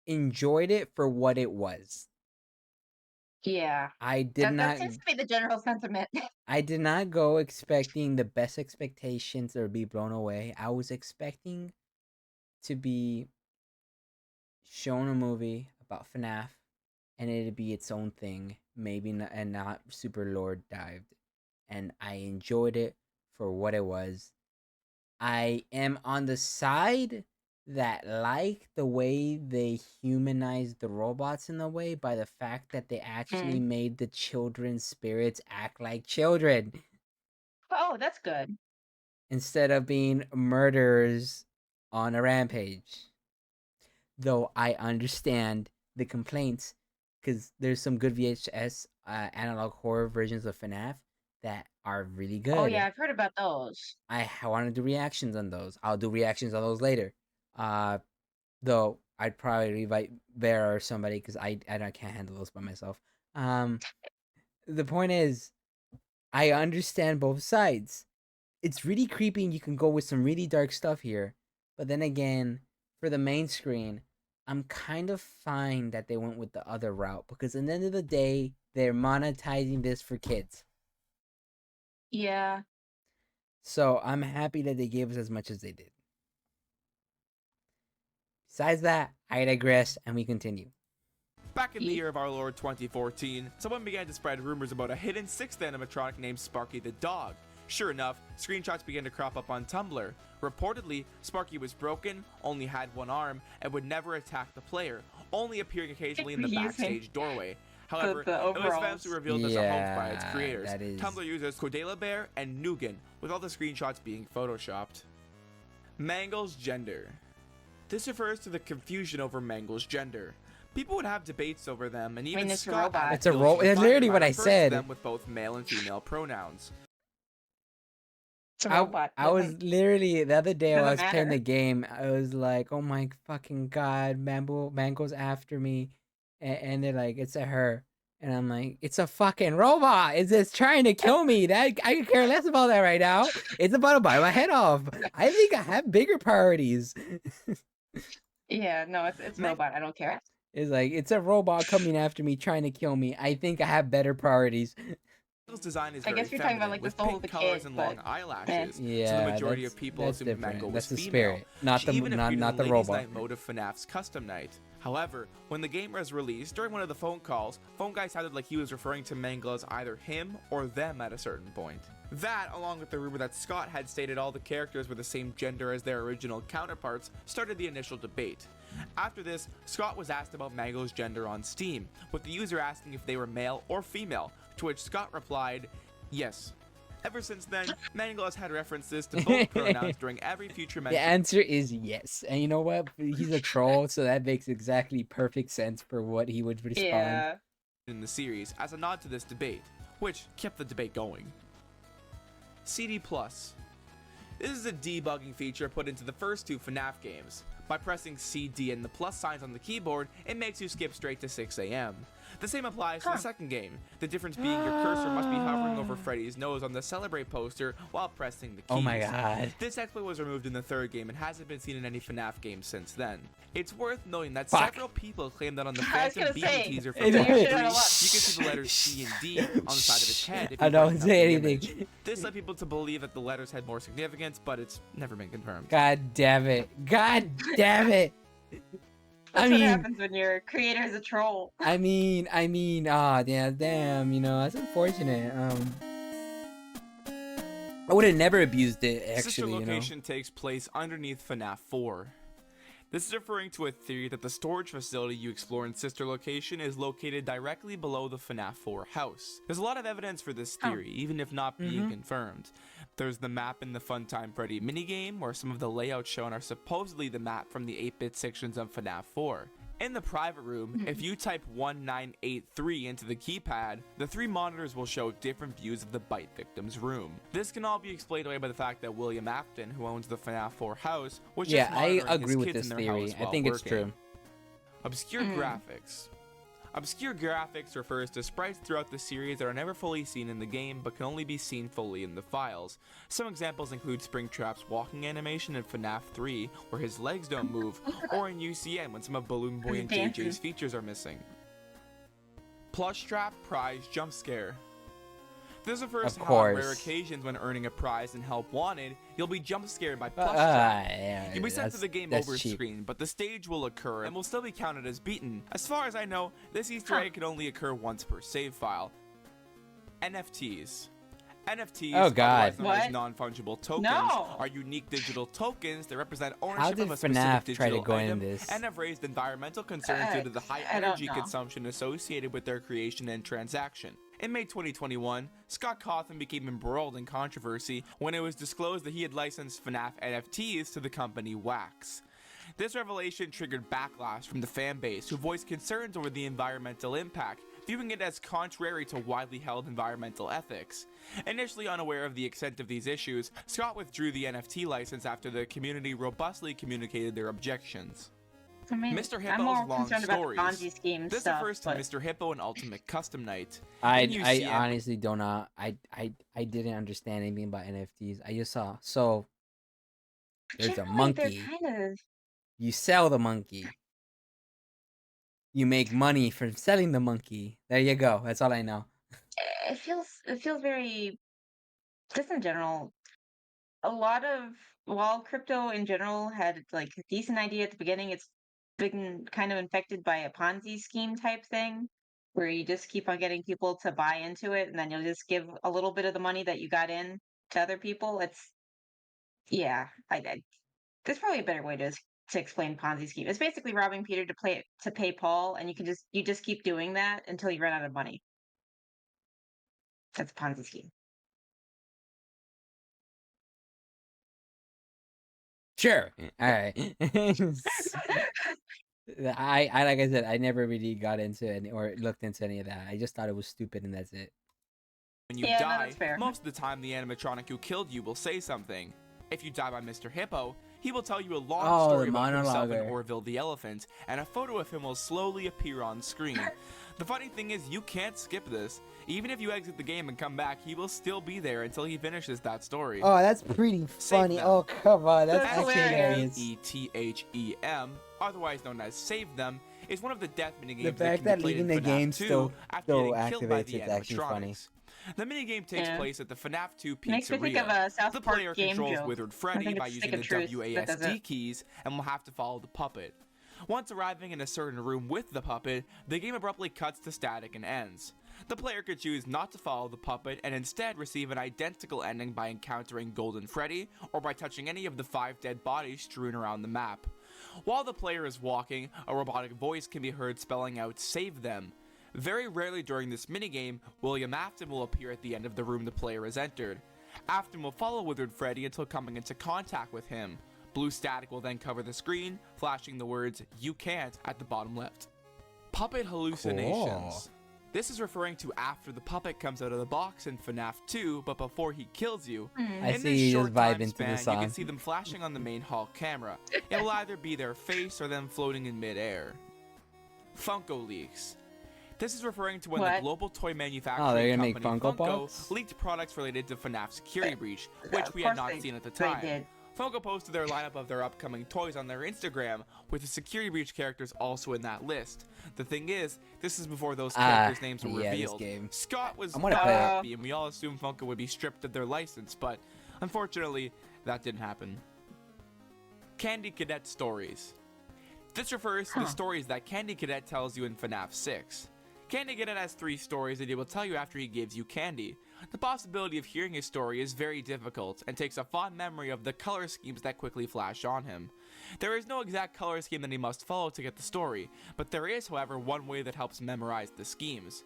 enjoyed it for what it was. Yeah, I did not. That seems to be the general sentiment. I did not go expecting the best expectations or be blown away. I was expecting to be shown a movie about FNAF and it'd be its own thing, maybe not, and not super lore dived. And I enjoyed it for what it was. I am on the side that like the way they humanized the robots in a way by the fact that they actually made the children's spirits act like children. Oh, that's good. Instead of being murderers on a rampage. Though I understand the complaints because there's some good VHS analog horror versions of FNAF that are really good. Oh yeah, I've heard about those. I want to do reactions on those. I'll do reactions on those later. Though I'd probably invite Vera or somebody because I can't handle those by myself. The point is, I understand both sides. It's really creepy and you can go with some really dark stuff here. But then again, for the main screen, I'm kind of fine that they went with the other route because at the end of the day, they're monetizing this for kids. Yeah. So I'm happy that they gave us as much as they did. Besides that, I digress, and we continue. Back in the year of our Lord 2014, someone began to spread rumors about a hidden 6th animatronic named Sparky the dog. Sure enough, screenshots began to crop up on Tumblr. Reportedly, Sparky was broken, only had one arm, and would never attack the player, only appearing occasionally in the backstage doorway. However, it was eventually revealed as a hoax by its creators, Tumblr users Cordela Bear and Nugan, with all the screenshots being photoshopped. Mangle's gender. This refers to the confusion over Mangle's gender. People would have debates over them, and even Scott had it's a robot. It's literally what I said. Them with both male and female pronouns. It's a robot. I was literally the other day I was playing the game. I was like, "Oh my fucking god, Mango's after me," and they're like, "It's a her," and I'm like, "It's a fucking robot. It's just trying to kill me. That I could care less about that right now. It's about to bite my head off. I think I have bigger priorities." Yeah, no, it's a robot. I don't care. It's like, it's a robot coming after me, trying to kill me. I think I have better priorities. Design is I guess you're talking about like the soul of the kid, and long eyelashes. Yeah, so the majority of people assumed Mango was the female. Spirit, not the robot. Night mode of FNAF's custom night. However, when the game was released, during one of the phone calls, phone guy sounded like he was referring to Mango as either him or them at a certain point. That, along with the rumor that Scott had stated all the characters were the same gender as their original counterparts, started the initial debate. After this, Scott was asked about Mango's gender on Steam, with the user asking if they were male or female, to which Scott replied, yes. Ever since then, Mango has had references to both pronouns during every future mention. The answer is yes. And you know what? He's a troll, so that makes exactly perfect sense for what he would respond. In the series, as a nod to this debate, which kept the debate going. CD+. This is a debugging feature put into the first 2 FNAF games. By pressing CD and the plus signs on the keyboard, it makes you skip straight to 6 AM. The same applies to the second game, the difference being your cursor must be hovering over Freddy's nose on the Celebrate poster while pressing the keys. Oh my god. This exploit was removed in the third game and hasn't been seen in any FNAF game since then. It's worth noting that several people claim that on the Phantom Beacon teaser for FNAF 3, you can see the letters C and D on the side of its head. If I don't say anything. This led people to believe that the letters had more significance, but it's never been confirmed. God damn it. God damn it. That's what happens when your creator is a troll. I mean, damn, you know, that's unfortunate. I would have never abused it, actually, Sister location takes place underneath FNAF 4. This is referring to a theory that the storage facility you explore in Sister Location is located directly below the FNAF 4 house. There's a lot of evidence for this theory, even if not being confirmed. There's the map in the Funtime Freddy minigame, where some of the layouts shown are supposedly the map from the 8-bit sections of FNAF 4. In the private room, if you type 1983 into the keypad, the 3 monitors will show different views of the bite victim's room. This can all be explained away by the fact that William Afton, who owns the FNAF 4 house, was just monitoring I agree his with kids this in their theory. house I while think it's working. true. Obscure graphics. Obscure graphics refers to sprites throughout the series that are never fully seen in the game but can only be seen fully in the files. Some examples include Springtrap's walking animation in FNAF 3 where his legs don't move, or in UCN when some of Balloon Boy and JJ's features are missing. Plush Trap Prize Jump Scare. This refers to how on rare occasions when earning a prize and help wanted, you'll be jump scared by Plush Trap. You'll be sent to the game over screen, but the stage will occur and will still be counted as beaten. As far as I know, this Easter egg can only occur once per save file. NFTs. NFTs, otherwise known as non-fungible tokens, are unique digital tokens that represent ownership of a specific digital item and have raised environmental concerns due to the high energy consumption associated with their creation and transaction. In May 2021, Scott Cawthon became embroiled in controversy when it was disclosed that he had licensed FNAF NFTs to the company Wax. This revelation triggered backlash from the fanbase, who voiced concerns over the environmental impact, viewing it as contrary to widely held environmental ethics. Initially unaware of the extent of these issues, Scott withdrew the NFT license after the community robustly communicated their objections. I mean, Mr. Hippo's I'm more long concerned stories. about the Ponzi scheme This stuff, refers to Mr. Hippo and Ultimate Custom Night. I honestly don't know. I didn't understand anything about NFTs. I just saw there's a monkey. You sell the monkey. You make money from selling the monkey. There you go. That's all I know. It feels very, just in general, a lot of, while crypto in general had like a decent idea at the beginning, it's been kind of infected by a Ponzi scheme type thing, where you just keep on getting people to buy into it, and then you'll just give a little bit of the money that you got in to other people. It's yeah, there's probably a better way to explain Ponzi scheme. It's basically robbing Peter to pay Paul, and you just keep doing that until you run out of money. That's a Ponzi scheme. Sure. All right. I like I said, I never really got into it or looked into any of that. I just thought it was stupid, and that's it. When you die, most of the time the animatronic who killed you will say something. If you die by Mr. Hippo, he will tell you a long story about himself and Orville the elephant, and a photo of him will slowly appear on screen. The funny thing is, you can't skip this. Even if you exit the game and come back, he will still be there until he finishes that story. Oh, that's pretty funny. Oh, come on. That's actually hilarious. ETHEM, otherwise known as Save Them, is one of the death minigames the fact that that leaving the game still activates it's actually funny. The minigame takes place at the FNAF 2 pizzeria. Makes me think of a South the Park player game controls joke. Withered Freddy by using the WASD keys and will have to follow the puppet. Once arriving in a certain room with the puppet, the game abruptly cuts to static and ends. The player could choose not to follow the puppet and instead receive an identical ending by encountering Golden Freddy or by touching any of the 5 dead bodies strewn around the map. While the player is walking, a robotic voice can be heard spelling out "Save Them." Very rarely during this minigame, William Afton will appear at the end of the room the player has entered. Afton will follow Withered Freddy until coming into contact with him. Blue static will then cover the screen, flashing the words "You can't" at the bottom left. Puppet hallucinations. Cool. This is referring to after the puppet comes out of the box in FNAF 2, but before he kills you. I see you just vibe into the song. You can see them flashing on the main hall camera. It will either be their face or them floating in midair. Funko leaks. This is referring to when the global toy manufacturing company Funko leaked products related to FNAF security breach, which we had not seen at the time. Funko posted their lineup of their upcoming toys on their Instagram, with the security breach characters also in that list. The thing is, this is before those characters' names were revealed. Scott was happy, and we all assumed Funko would be stripped of their license, but unfortunately, that didn't happen. Candy Cadet stories. This refers to the stories that Candy Cadet tells you in FNAF 6. Candy Cadet has 3 stories that he will tell you after he gives you candy. The possibility of hearing his story is very difficult and takes a fond memory of the color schemes that quickly flash on him. There is no exact color scheme that he must follow to get the story, but there is, however, one way that helps memorize the schemes.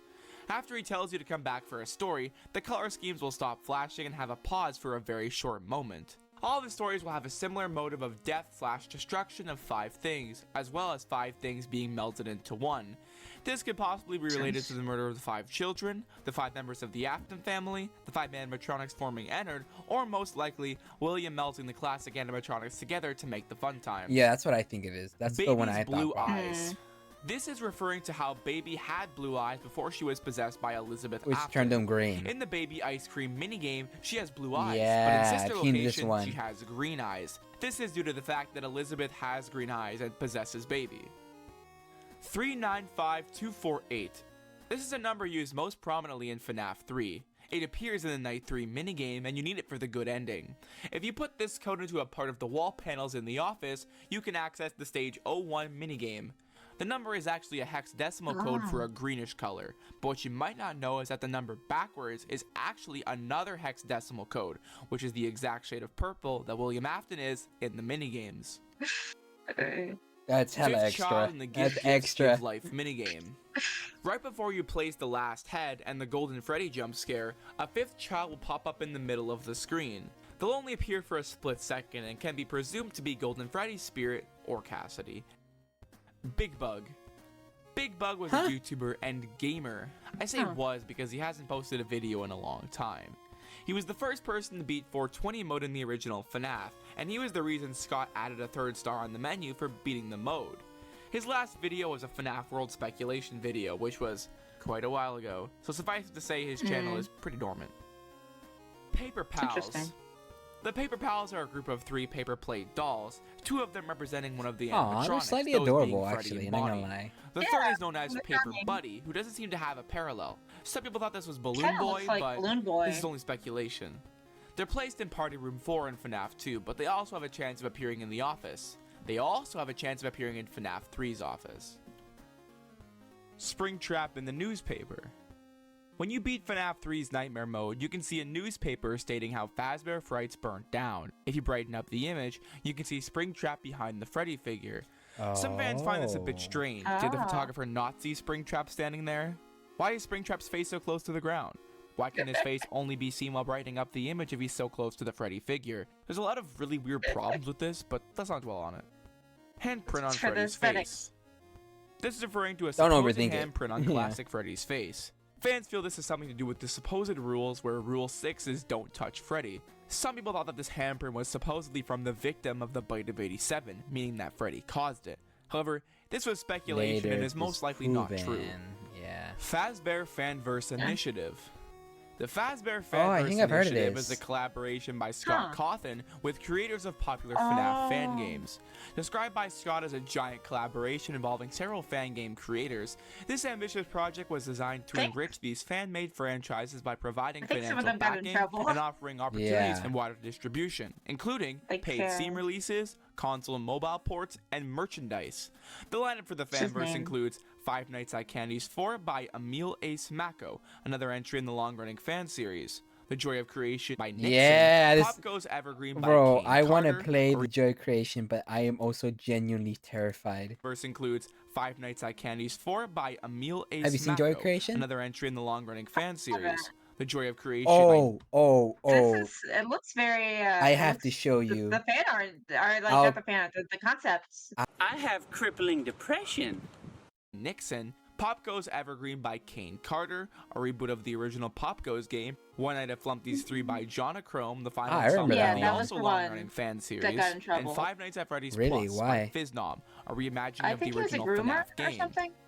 After he tells you to come back for a story, the color schemes will stop flashing and have a pause for a very short moment. All the stories will have a similar motive of death/destruction of 5 things, as well as 5 things being melted into one. This could possibly be related to the murder of the 5 children, the 5 members of the Afton family, the 5 animatronics forming Ennard, or most likely, William melting the classic animatronics together to make the fun time. Yeah, that's what I think it is. That's the one I thought. Blue eyes. This is referring to how Baby had blue eyes before she was possessed by Elizabeth Which Afton. turned them green. In the Baby Ice Cream minigame, she has blue eyes, yeah, but in Sister Location, she has green eyes. This is due to the fact that Elizabeth has green eyes and possesses Baby. 395248. This is a number used most prominently in FNAF 3. It appears in the Night 3 minigame, and you need it for the good ending. If you put this code into a part of the wall panels in the office, you can access the Stage 01 minigame. The number is actually a hexadecimal code for a greenish color, but what you might not know is that the number backwards is actually another hexadecimal code, which is the exact shade of purple that William Afton is in the minigames. That's hella extra. That's extra. Life minigame. Right before you place the last head and the Golden Freddy jump scare, a 5th child will pop up in the middle of the screen. They'll only appear for a split second and can be presumed to be Golden Freddy's spirit or Cassidy. Big Bug. Big Bug was a YouTuber and gamer. I say was because he hasn't posted a video in a long time. He was the first person to beat 420 mode in the original FNAF, and he was the reason Scott added a 3rd star on the menu for beating the mode. His last video was a FNAF World speculation video, which was quite a while ago, so suffice it to say his channel is pretty dormant. Paper Pals. The Paper Pals are a group of 3 paper plate dolls, 2 of them representing one of the animatronics. They're slightly adorable, actually, not gonna lie. The 3rd is known as Paper Buddy, who doesn't seem to have a parallel. Some people thought this was Balloon Boy, but this is only speculation. They're placed in Party Room 4 in FNAF 2, but they also have a chance of appearing in the office. They also have a chance of appearing in FNAF 3's office. Springtrap in the newspaper. When you beat FNAF 3's Nightmare Mode, you can see a newspaper stating how Fazbear Frights burnt down. If you brighten up the image, you can see Springtrap behind the Freddy figure. Some fans find this a bit strange. Did the photographer not see Springtrap standing there? Why is Springtrap's face so close to the ground? Why can his face only be seen while brightening up the image if he's so close to the Freddy figure? There's a lot of really weird problems with this, but let's not dwell on it. Handprint on Freddy's face. This is referring to a supposed handprint on classic Freddy's face. Fans feel this has something to do with the supposed rules where Rule 6 is don't touch Freddy. Some people thought that this handprint was supposedly from the victim of the bite of 87, meaning that Freddy caused it. However, this was speculation and is most likely not true. Yeah. Fazbear Fanverse Initiative. The Fazbear Fanverse Initiative is a collaboration by Scott Cawthon with creators of popular FNAF fan games. Described by Scott as a giant collaboration involving several fan game creators, this ambitious project was designed to enrich these fan-made franchises by providing financial backing and offering opportunities and wider distribution, including paid Steam releases, console and mobile ports, and merchandise. The lineup for the fanverse includes Five Nights at Candy's 4 by Emil Ace Mako, another entry in the long-running fan series. The Joy of Creation by Nixon. Pop Goes Evergreen by Kane I want to Carter, play the Joy of Creation, but I am also genuinely terrified. Verse includes Five Nights at Candy's 4 by Emil Ace Have you seen Joy of Creation? Another entry in the long-running fan series. The Joy of Creation it looks very I have to show you. The fan art are like not the fan art, the concepts. I have crippling depression. Nixon. Pop Goes Evergreen by Kane Carter, a reboot of the original Pop Goes game. One Night at Flumpty's 3 by Jonachrome, the final installment of the also long-running fan series. And Five Nights at Freddy's Plus by Fiznom, a reimagining of the original FNAF game.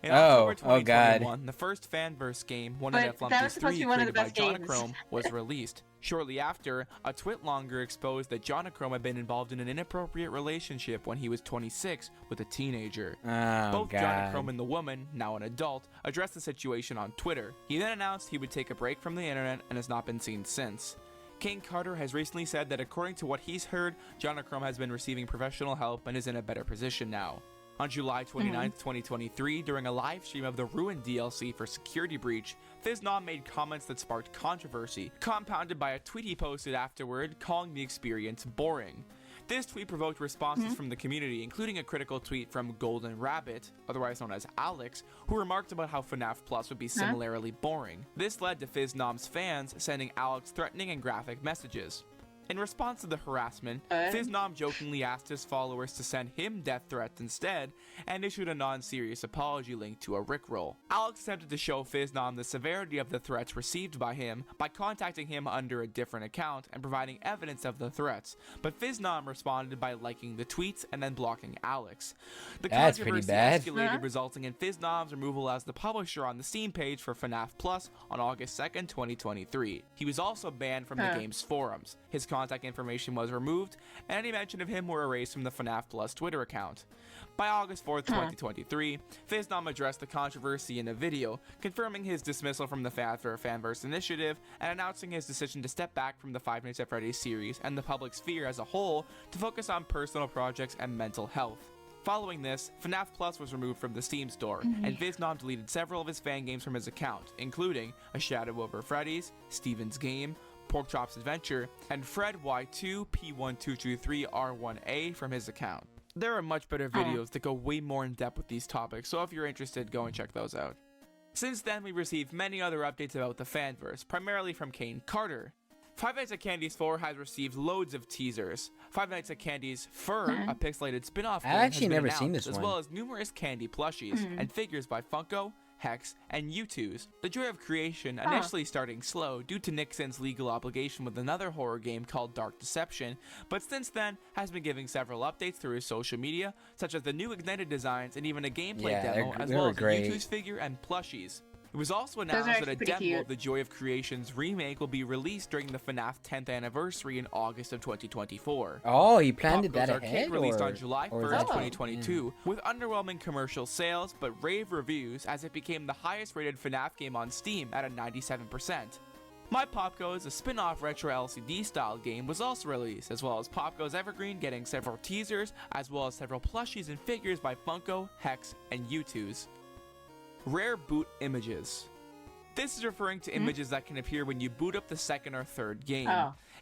In October 2021, the first fanverse game, One Night at Flumpty's 3, created by Jonachrome, was released. Shortly after, a twitlonger exposed that Jonachrome had been involved in an inappropriate relationship when he was 26 with a teenager. Both Jonachrome and the woman, now an adult, addressed the situation on Twitter. He then announced he would take a break from the internet and has not been seen since. Kane Carter has recently said that according to what he's heard, Jonachrome has been receiving professional help and is in a better position now. On July 29, 2023, during a live stream of the Ruin DLC for Security Breach, Fiznom made comments that sparked controversy, compounded by a tweet he posted afterward calling the experience boring. This tweet provoked responses from the community, including a critical tweet from Golden Rabbit, otherwise known as Alex, who remarked about how FNAF Plus would be similarly boring. This led to Fiznom's fans sending Alex threatening and graphic messages. In response to the harassment, Fiznom jokingly asked his followers to send him death threats instead, and issued a non-serious apology linked to a Rickroll. Alex attempted to show Fiznom the severity of the threats received by him by contacting him under a different account and providing evidence of the threats, but Fiznom responded by liking the tweets and then blocking Alex. The controversy escalated, resulting in Fiznom's removal as the publisher on the Steam page for FNAF Plus on August 2nd, 2023. He was also banned from the game's forums. His contact information was removed, and any mention of him were erased from the FNAF Plus Twitter account. By August 4th, 2023, Fiznom addressed the controversy in a video, confirming his dismissal from the Fazbear Fanverse Initiative and announcing his decision to step back from the Five Nights at Freddy's series and the public sphere as a whole to focus on personal projects and mental health. Following this, FNAF Plus was removed from the Steam store, and Fiznom deleted several of his fan games from his account, including A Shadow Over Freddy's, Steven's Game, Porkchop's Adventure, and Fred Y2 P1223R1A from his account. There are much better videos that go way more in depth with these topics, so if you're interested, go and check those out. Since then, we received many other updates about the fanverse, primarily from Kane Carter. Five Nights at Candy's 4 has received loads of teasers. Five Nights at Candy's Fur, a pixelated spin-off game, has been announced, as well as numerous candy plushies and figures by Funko, Hex, and U2's. The Joy of Creation, initially starting slow due to Nixon's legal obligation with another horror game called Dark Deception, but since then has been giving several updates through his social media, such as the new Ignited designs and even a gameplay demo, as well as the U2's figure and plushies. It was also announced that a demo of the Joy of Creation's remake will be released during the FNAF 10th anniversary in August of 2024. Oh, he planned that ahead? Released on July 1st, 2022, with underwhelming commercial sales but rave reviews as it became the highest rated FNAF game on Steam at a 97%. My Pop Goes, a spin-off retro LCD-style game, was also released, as well as Pop Goes Evergreen getting several teasers, as well as several plushies and figures by Funko, Hex, and U2s. Rare boot images. This is referring to images that can appear when you boot up the second or third game.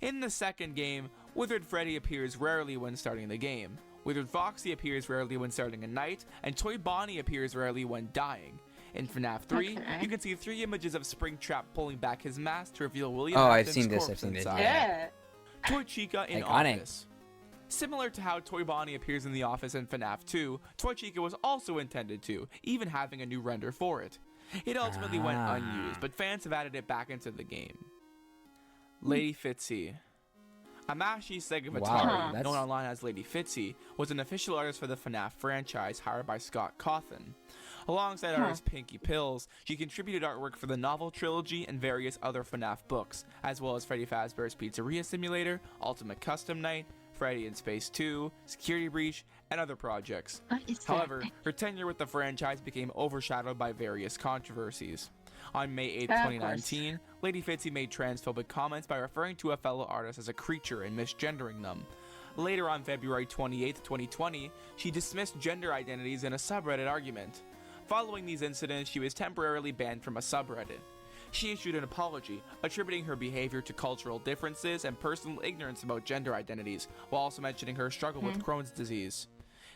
In the second game, Withered Freddy appears rarely when starting the game. Withered Foxy appears rarely when starting a night, and Toy Bonnie appears rarely when dying. In FNAF 3, you can see 3 images of Springtrap pulling back his mask to reveal William Afton's corpse inside. Yeah. Toy Chica in Office. Similar to how Toy Bonnie appears in the office in FNAF 2, Toy Chica was also intended to, even having a new render for it. It ultimately went unused, but fans have added it back into the game. Lady Fitzy. Amashi Segavatari, known online as Lady Fitzy, was an official artist for the FNAF franchise hired by Scott Cawthon. Alongside artist Pinky Pills, she contributed artwork for the novel trilogy and various other FNAF books, as well as Freddy Fazbear's Pizzeria Simulator, Ultimate Custom Night, Freddy in Space 2, Security Breach, and other projects. However, her tenure with the franchise became overshadowed by various controversies. On May 8, 2019, Lady Fitzy made transphobic comments by referring to a fellow artist as a creature and misgendering them. Later on February 28, 2020, she dismissed gender identities in a subreddit argument. Following these incidents, she was temporarily banned from a subreddit. She issued an apology, attributing her behavior to cultural differences and personal ignorance about gender identities, while also mentioning her struggle with Crohn's disease.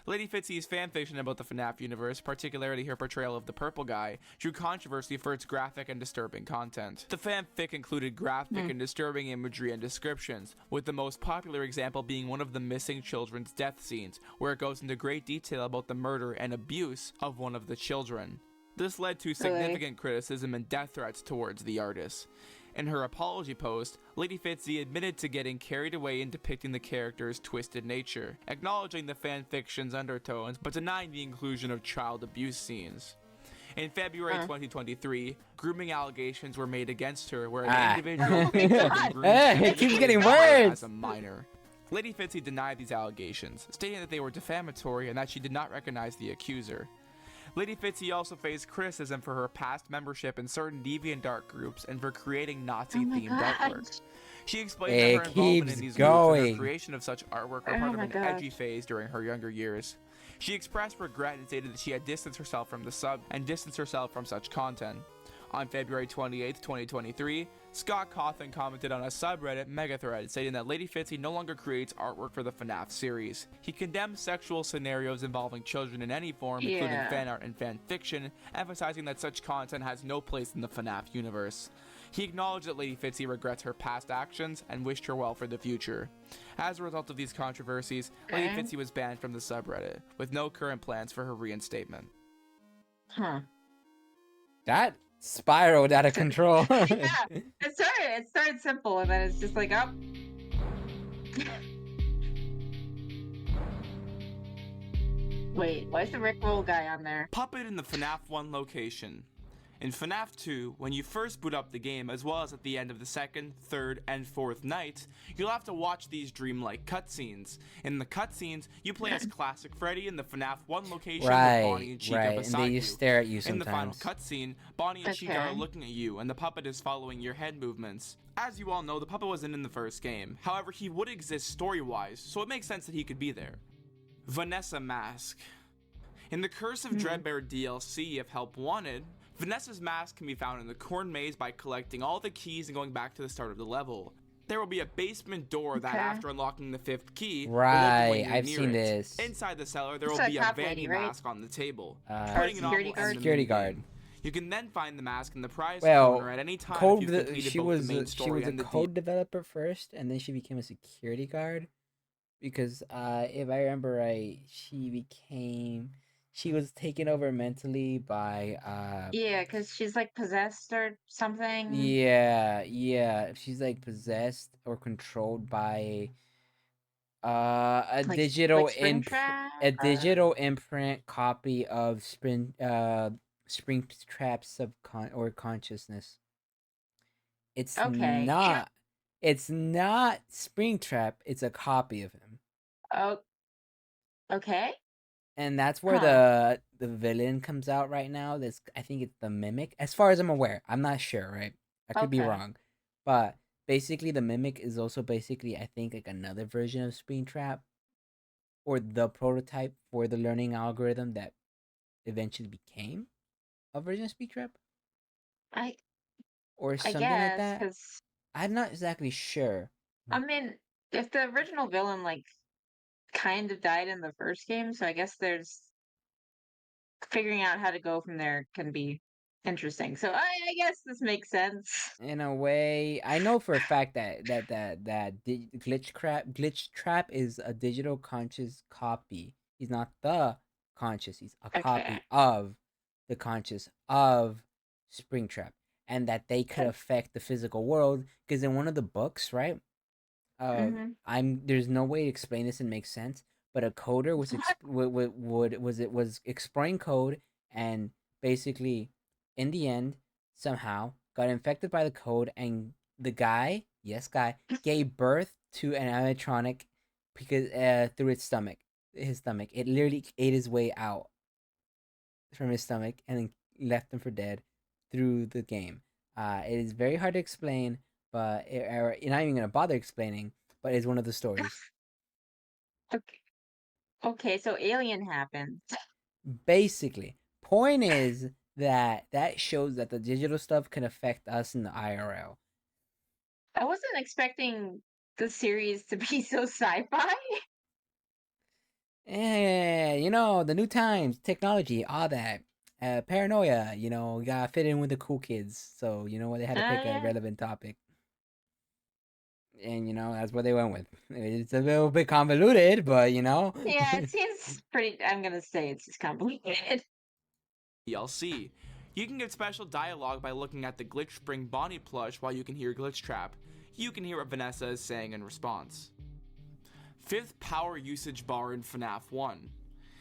Lady Fitzy's fanfiction about the FNAF universe, particularly her portrayal of the Purple Guy, drew controversy for its graphic and disturbing content. The fanfic included graphic and disturbing imagery and descriptions, with the most popular example being one of the missing children's death scenes, where it goes into great detail about the murder and abuse of one of the children. This led to significant criticism and death threats towards the artist. In her apology post, Lady Fitzy admitted to getting carried away in depicting the character's twisted nature, acknowledging the fanfiction's undertones but denying the inclusion of child abuse scenes. In February 2023, grooming allegations were made against her where an individual it keeps getting worse as a minor. Lady Fitzy denied these allegations, stating that they were defamatory and that she did not recognize the accuser. Lady Fitzy also faced criticism for her past membership in certain DeviantArt groups and for creating Nazi-themed artwork. She explained that her involvement in these groups and her creation of such artwork were part of an edgy phase during her younger years. She expressed regret and stated that she had distanced herself from the sub and distanced herself from such content. On February 28, 2023, Scott Cawthon commented on a subreddit megathread stating that Lady Fitzy no longer creates artwork for the FNAF series. He condemned sexual scenarios involving children in any form, including fan art and fan fiction, emphasizing that such content has no place in the FNAF universe. He acknowledged that Lady Fitzy regrets her past actions and wished her well for the future. As a result of these controversies, Lady Fitzy was banned from the subreddit, with no current plans for her reinstatement. That spiraled out of control. It started simple and then it's just like, oh. Wait, why is the Rickroll guy on there? Puppet in the FNAF 1 location. In FNAF 2, when you first boot up the game, as well as at the end of the second, third, and fourth night, you'll have to watch these dreamlike cutscenes. In the cutscenes, you play as classic Freddy in the FNAF 1 location with Bonnie and Chica beside and they stare at you sometimes. In the final cutscene, Bonnie and Chica are looking at you, and the puppet is following your head movements. As you all know, the puppet wasn't in the first game. However, he would exist story-wise, so it makes sense that he could be there. Vanessa Mask. In the Curse of Dreadbear DLC, if help wanted, Vanessa's mask can be found in the corn maze by collecting all the keys and going back to the start of the level. There will be a basement door that, after unlocking the 5th key, will open when you're near it. Inside the cellar, there will be a Vanny mask on the table. Putting it on security guard. You can then find the mask in the prize corner at any time if you've completed both the main story and the code developer first, and then she became a security guard. Because if I remember right, she was taken over mentally by yeah, because she's like possessed or something. Yeah, she's like possessed or controlled by a digital imprint copy of Springtrap's consciousness. It's not Springtrap, it's a copy of him. Oh, okay. And that's where the villain comes out right now. I think it's the Mimic. As far as I'm aware, I'm not sure, right? I could be wrong. But basically, the Mimic is also basically, I think, like another version of Springtrap, or the prototype for the learning algorithm that eventually became a version of Springtrap, I or I something like guess that. because I'm not exactly sure. I mean, if the original villain like kind of died in the first game, so I guess there's figuring out how to go from there can be interesting. So I guess this makes sense. In a way, I know for a fact that glitch trap is a digital conscious copy. He's not the conscious. He's a Okay. copy of the conscious of Springtrap, and that they could affect the physical world. Because in one of the books, right? Mm-hmm. I'm there's no way to explain this and make sense, but a coder was was exploring code, and basically, in the end, somehow got infected by the code, and the guy, yes, guy, gave birth to an animatronic because through his stomach. It literally ate his way out from his stomach and then left him for dead through the game. It is very hard to explain, but you're not even gonna bother explaining. But it's one of the stories. Okay. Okay, so Alien happened. Basically, point is that shows that the digital stuff can affect us in the IRL. I wasn't expecting the series to be so sci-fi. You know, the new times, technology, all that. Paranoia, you know, you gotta fit in with the cool kids. So, you know, they had to pick a Yeah. relevant topic. And, you know, that's what they went with. It's a little bit convoluted, but, you know. Yeah, it seems pretty. I'm gonna say it's complicated. DLC. You can get special dialogue by looking at the Glitch Spring Bonnie plush while you can hear Glitch Trap. You can hear what Vanessa is saying in response. 5th power usage bar in FNAF 1.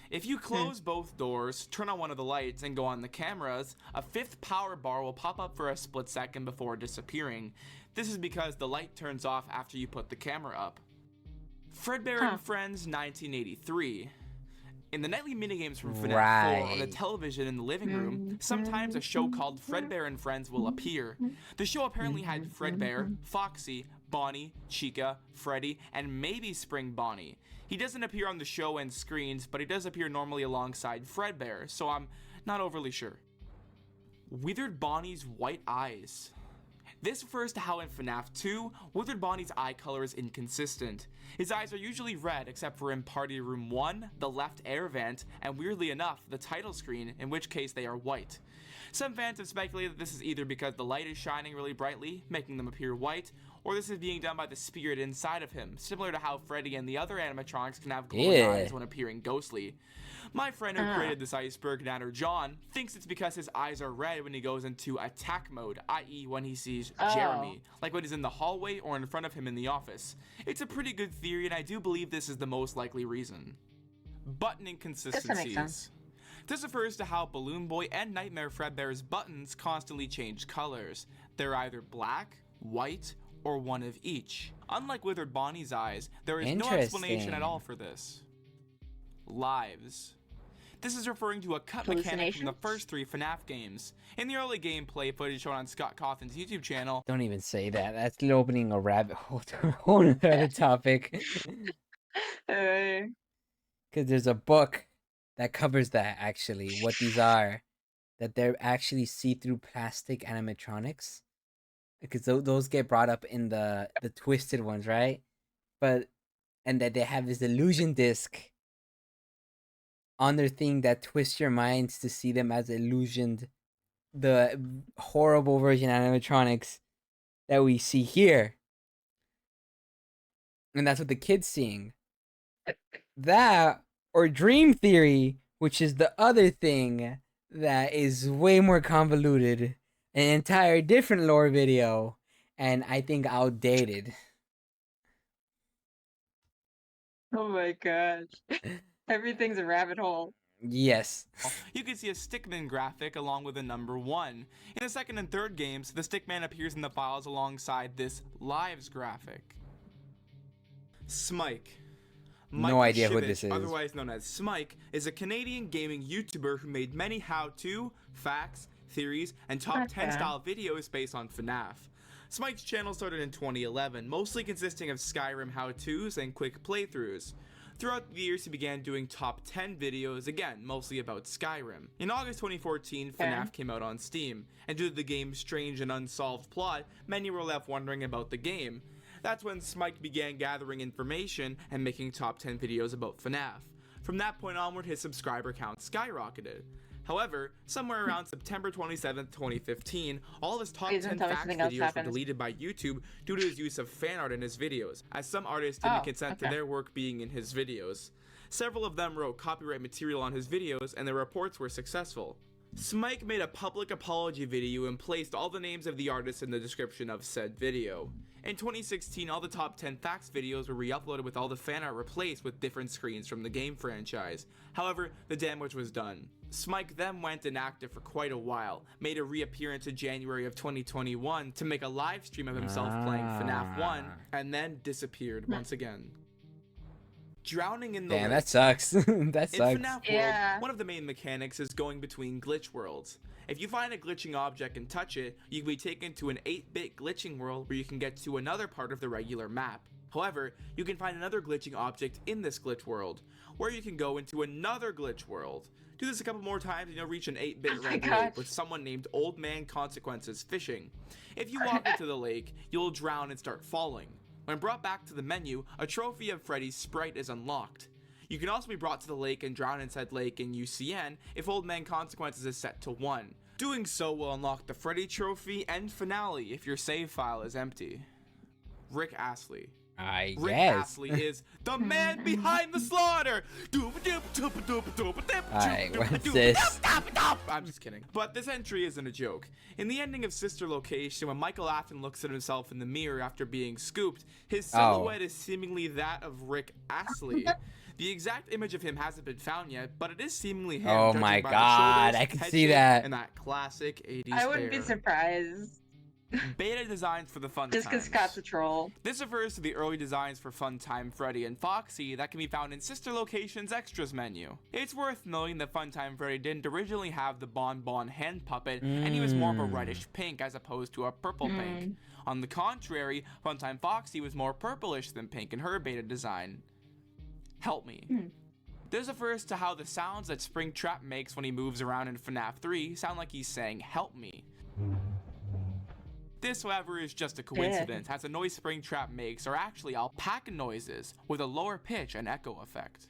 If you close both doors, turn on one of the lights, and go on the cameras, a 5th power bar will pop up for a split second before disappearing. This is because the light turns off after you put the camera up. Fredbear and Friends 1983. In the nightly minigames from FNAF 4 on the television in the living room, sometimes a show called Fredbear and Friends will appear. The show apparently had Fredbear, Foxy, Bonnie, Chica, Freddy, and maybe Spring Bonnie. He doesn't appear on the show and screens, but he does appear normally alongside Fredbear, so I'm not overly sure. Withered Bonnie's white eyes. This refers to how in FNAF 2, Withered Bonnie's eye color is inconsistent. His eyes are usually red except for in Party Room 1, the left air vent, and weirdly enough, the title screen, in which case they are white. Some fans have speculated that this is either because the light is shining really brightly, making them appear white, or this is being done by the spirit inside of him, similar to how Freddy and the other animatronics can have glowing eyes when appearing ghostly. My friend who created this Iceberg, Natter John, thinks it's because his eyes are red when he goes into attack mode, i.e. when he sees Jeremy, like when he's in the hallway or in front of him in the office. It's a pretty good theory, and I do believe this is the most likely reason. Button inconsistencies. This refers to how Balloon Boy and Nightmare Fredbear's buttons constantly change colors. They're either black, white, or one of each. Unlike Withered Bonnie's eyes, there is no explanation at all for this. Lives. This is referring to a cut mechanic from the first 3 FNAF games. In the early gameplay footage shown on Scott Cawthon's YouTube channel... Don't even say that. That's opening a rabbit hole to a whole other topic. Because there's a book that covers that, actually, what these are. That they're actually see-through plastic animatronics. Because those get brought up in the twisted ones, right? And that they have this illusion disc on their thing that twists your minds to see them as illusioned, the horrible version animatronics that we see here. And that's what the kid's seeing. That, or Dream Theory, which is the other thing that is way more convoluted, an entire different lore video, and I think outdated. Oh my gosh. Everything's a rabbit hole. Yes. You can see a Stickman graphic along with a number 1. In the second and third games, the Stickman appears in the files alongside this Lives graphic. Smike. No idea who this is. Otherwise known as Smike, is a Canadian gaming YouTuber who made many how-to, facts, theories, and top 10 style videos based on FNAF. Smike's channel started in 2011, mostly consisting of Skyrim how-tos and quick playthroughs. Throughout the years, he began doing top 10 videos, again, mostly about Skyrim. In August 2014, FNAF came out on Steam, and due to the game's strange and unsolved plot, many were left wondering about the game. That's when Smike began gathering information and making top 10 videos about FNAF. From that point onward, his subscriber count skyrocketed. However, somewhere around September 27th, 2015, all of his top 10 facts videos were deleted by YouTube due to his use of fan art in his videos, as some artists didn't consent to their work being in his videos. Several of them wrote copyright material on his videos, and their reports were successful. Smike made a public apology video and placed all the names of the artists in the description of said video. In 2016, all the top 10 facts videos were re-uploaded with all the fan art replaced with different screens from the game franchise. However, the damage was done. Smike then went inactive for quite a while, made a reappearance in January of 2021 to make a live stream of himself playing FNAF 1, and then disappeared once again. Drowning in the lake. That sucks. That sucks. In FNAF World, one of the main mechanics is going between glitch worlds. If you find a glitching object and touch it, you can be taken to an 8-bit glitching world where you can get to another part of the regular map. However, you can find another glitching object in this glitch world, where you can go into another glitch world. Do this a couple more times and you'll reach an 8-bit red lake with someone named Old Man Consequences fishing. If you walk into the lake, you'll drown and start falling. When brought back to the menu, a trophy of Freddy's sprite is unlocked. You can also be brought to the lake and drown in said lake in UCN if Old Man Consequences is set to 1. Doing so will unlock the Freddy trophy and finale if your save file is empty. Rick Astley. Rick Astley is the man behind the slaughter. Alright, what's this? I'm just kidding. But this entry isn't a joke. In the ending of Sister Location, when Michael Afton looks at himself in the mirror after being scooped, his silhouette is seemingly that of Rick Astley. The exact image of him hasn't been found yet, but it is seemingly him. Oh my god, I can see that. And that classic 80s I wouldn't be surprised. Beta designs for the Fun Just because Scott's a troll. This refers to the early designs for Funtime Freddy and Foxy that can be found in Sister Location's Extras menu. It's worth knowing that Funtime Freddy didn't originally have the Bon Bon hand puppet, and he was more of a reddish pink as opposed to a purple pink. On the contrary, Funtime Foxy was more purplish than pink in her beta design. Help me. This refers to how the sounds that Springtrap makes when he moves around in FNAF 3 sound like he's saying, "Help me." This, however, is just a coincidence, as the noise Springtrap makes are actually alpaca noises with a lower pitch and echo effect.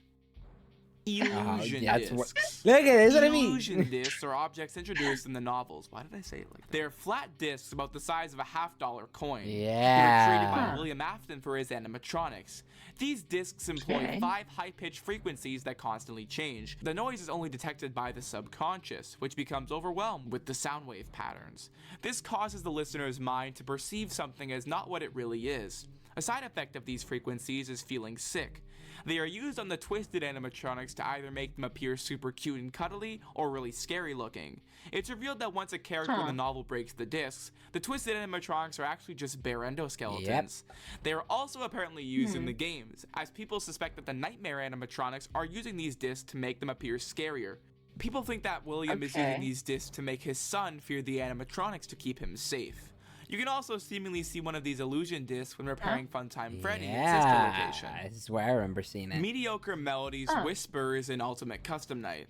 Illusion discs. Look at this, what I mean. Illusion discs are objects introduced in the novels. Why did I say it like that? They're flat discs about the size of a $50 coin. Yeah. They were created by William Afton for his animatronics. These discs employ 5 high-pitched frequencies that constantly change. The noise is only detected by the subconscious, which becomes overwhelmed with the sound wave patterns. This causes the listener's mind to perceive something as not what it really is. A side effect of these frequencies is feeling sick. They are used on the twisted animatronics to either make them appear super cute and cuddly or really scary looking. It's revealed that once a character in the novel breaks the discs, the twisted animatronics are actually just bare endoskeletons. They are also apparently used in the games, as people suspect that the nightmare animatronics are using these discs to make them appear scarier. People think that William is using these discs to make his son fear the animatronics to keep him safe. You can also seemingly see one of these illusion discs when repairing Funtime Freddy in Sister Location. This is where I remember seeing it. Mediocre melodies, whispers, and Ultimate Custom Night.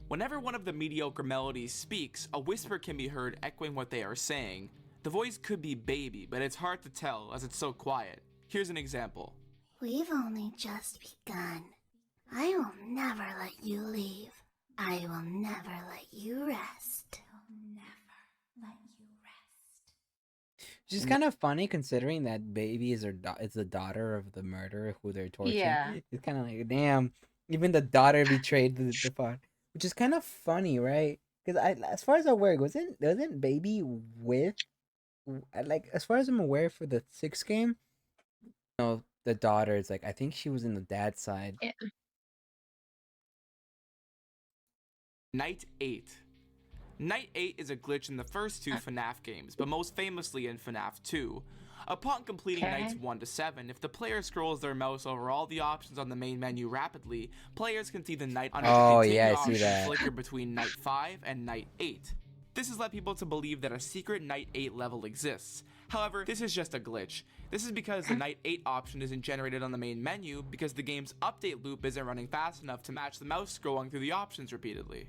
Whenever one of the mediocre melodies speaks, a whisper can be heard echoing what they are saying. The voice could be baby, but it's hard to tell as it's so quiet. Here's an example. We've only just begun. I will never let you leave. I will never let you rest. Which is kind of funny considering that baby is the daughter of the murderer who they're torturing. Yeah. It's kind of like, damn, even the daughter betrayed the father. Which is kind of funny, right? Because as far as I'm aware, wasn't baby with, like, as far as I'm aware for the 6th game, no, the daughter is like, I think she was in the dad's side. Yeah. Night 8. Night 8 is a glitch in the first 2 FNAF games, but most famously in FNAF 2. Upon completing nights 1 to 7, if the player scrolls their mouse over all the options on the main menu rapidly, players can see the night under the continue option flicker between night 5 and night 8. This has led people to believe that a secret Night 8 level exists. However, this is just a glitch. This is because the Night 8 option isn't generated on the main menu because the game's update loop isn't running fast enough to match the mouse scrolling through the options repeatedly.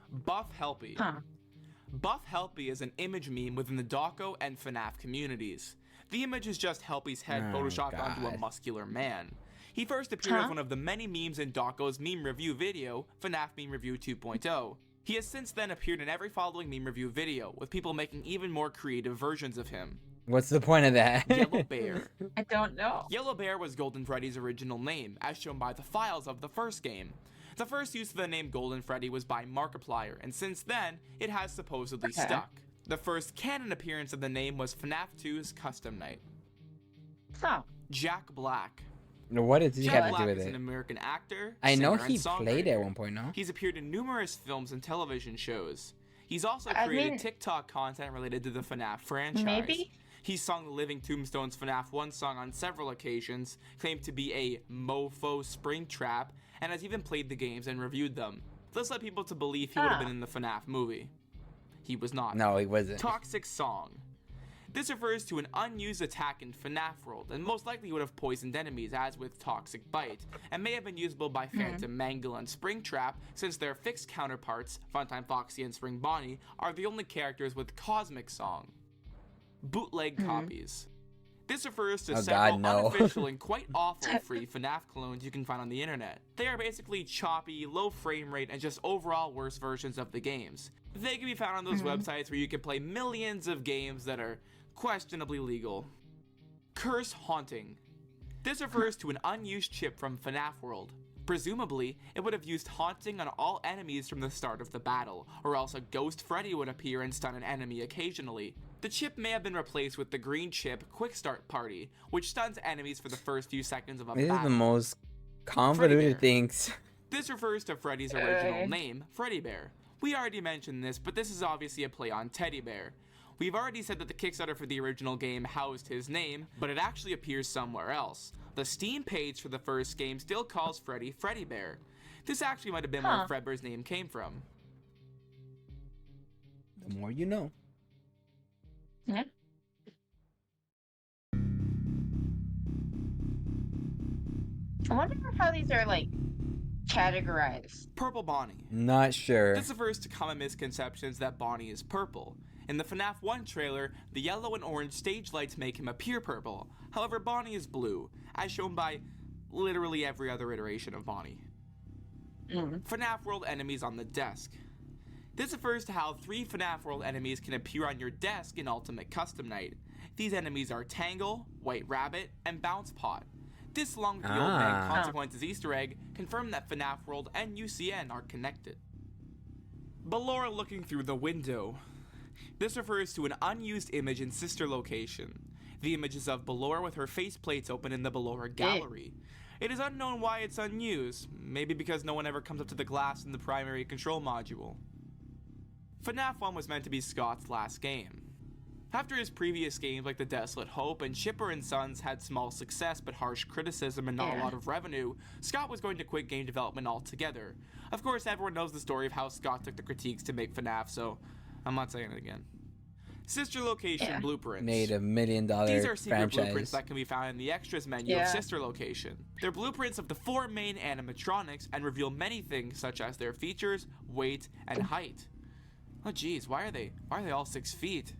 Buff Helpy. Buff Helpy is an image meme within the Dawko and FNAF communities. The image is just Helpy's head photoshopped onto a muscular man. He first appeared as one of the many memes in Dawko's meme review video, FNAF Meme Review 2.0. He has since then appeared in every following meme review video, with people making even more creative versions of him. What's the point of that? Yellow Bear. I don't know. Yellow Bear was Golden Freddy's original name, as shown by the files of the first game. The first use of the name Golden Freddy was by Markiplier, and since then, it has supposedly stuck. The first canon appearance of the name was FNAF 2's Custom Night. Jack Black. What does he Jack have to Black do with is it? an American actor, I know singer, he and played songwriter. at one point, no? He's appeared in numerous films and television shows. He's also created TikTok content related to the FNAF franchise. Maybe? He's sung the Living Tombstone's FNAF 1 song on several occasions, claimed to be a mofo Springtrap, and has even played the games and reviewed them. This led people to believe he would have been in the FNAF movie. He was not. No, he wasn't. Toxic Song. This refers to an unused attack in FNAF World, and most likely would have poisoned enemies, as with Toxic Bite, and may have been usable by Phantom Mangle and Springtrap, since their fixed counterparts, Funtime Foxy and Spring Bonnie, are the only characters with Cosmic Song. Bootleg copies. This refers to several unofficial and quite awful free FNAF clones you can find on the internet. They are basically choppy, low frame rate, and just overall worse versions of the games. They can be found on those websites where you can play millions of games that are questionably legal. Curse Haunting. This refers to an unused chip from FNAF World. Presumably, it would have used Haunting on all enemies from the start of the battle, or else a Ghost Freddy would appear and stun an enemy occasionally. The chip may have been replaced with the green chip Quick Start Party, which stuns enemies for the first few seconds of a battle. This is the most convoluted things. This refers to Freddy's original name, Freddy Bear. We already mentioned this, but this is obviously a play on Teddy Bear. We've already said that the Kickstarter for the original game housed his name, but it actually appears somewhere else. The Steam page for the first game still calls Freddy Freddy Bear. This actually might have been where Fredbear's name came from. The more you know. Yeah. I wonder how these are, like, categorized. Purple Bonnie. Not sure. This refers to common misconceptions that Bonnie is purple. In the FNAF 1 trailer, the yellow and orange stage lights make him appear purple. However, Bonnie is blue, as shown by literally every other iteration of Bonnie. FNAF World enemies on the desk. This refers to how 3 FNAF World enemies can appear on your desk in Ultimate Custom Night. These enemies are Tangle, White Rabbit, and Bounce Pot. This, along with the Old Man Consequences Easter egg, confirm that FNAF World and UCN are connected. Ballora looking through the window. This refers to an unused image in Sister Location. The image is of Ballora with her faceplates open in the Ballora gallery. It is unknown why it's unused, maybe because no one ever comes up to the glass in the primary control module. FNAF 1 was meant to be Scott's last game. After his previous games like The Desolate Hope and Chipper & Sons had small success but harsh criticism and not a lot of revenue, Scott was going to quit game development altogether. Of course, everyone knows the story of how Scott took the critiques to make FNAF, so I'm not saying it again. Sister Location blueprints. Made $1 million These are secret franchise. blueprints that can be found in the extras menu of Sister Location. They're blueprints of the 4 main animatronics and reveal many things such as their features, weight, and height. Oh geez, why are they all 6 feet?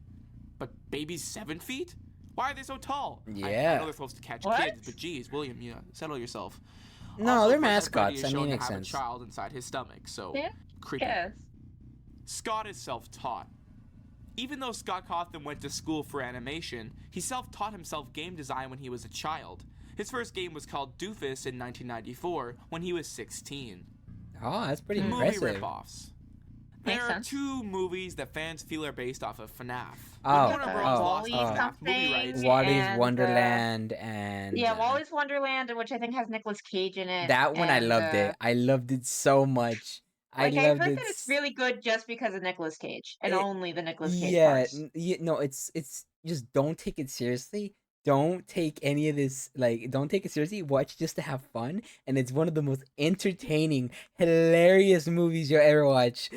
But baby's 7 feet? Why are they so tall? Yeah. I know they're supposed to catch kids, but geez, William, settle yourself. No, Also, they're Freddy mascots. is I shown mean, to makes have sense. a child inside his stomach, so creepy. Yes. Scott is self-taught. Even though Scott Cawthon went to school for animation, he self-taught himself game design when he was a child. His first game was called Doofus in 1994 when he was 16. Oh, that's pretty Movie impressive. ripoffs. Makes There are sense. 2 movies that fans feel are based off of FNAF. Oh, When Warner Bros. lost the Wall-E FNAF movie something. rights, Wally's And, Wonderland and Wally's Wonderland, which I think has Nicolas Cage in it. that one I and, loved it. I loved it so much. Like, I I've loved heard it. that it's really good just because of Nicolas Cage and only the Nicolas Cage Yeah, parts. no, it's just don't take it seriously. Don't take any of this don't take it seriously. Watch just to have fun, and it's one of the most entertaining, hilarious movies you'll ever watch.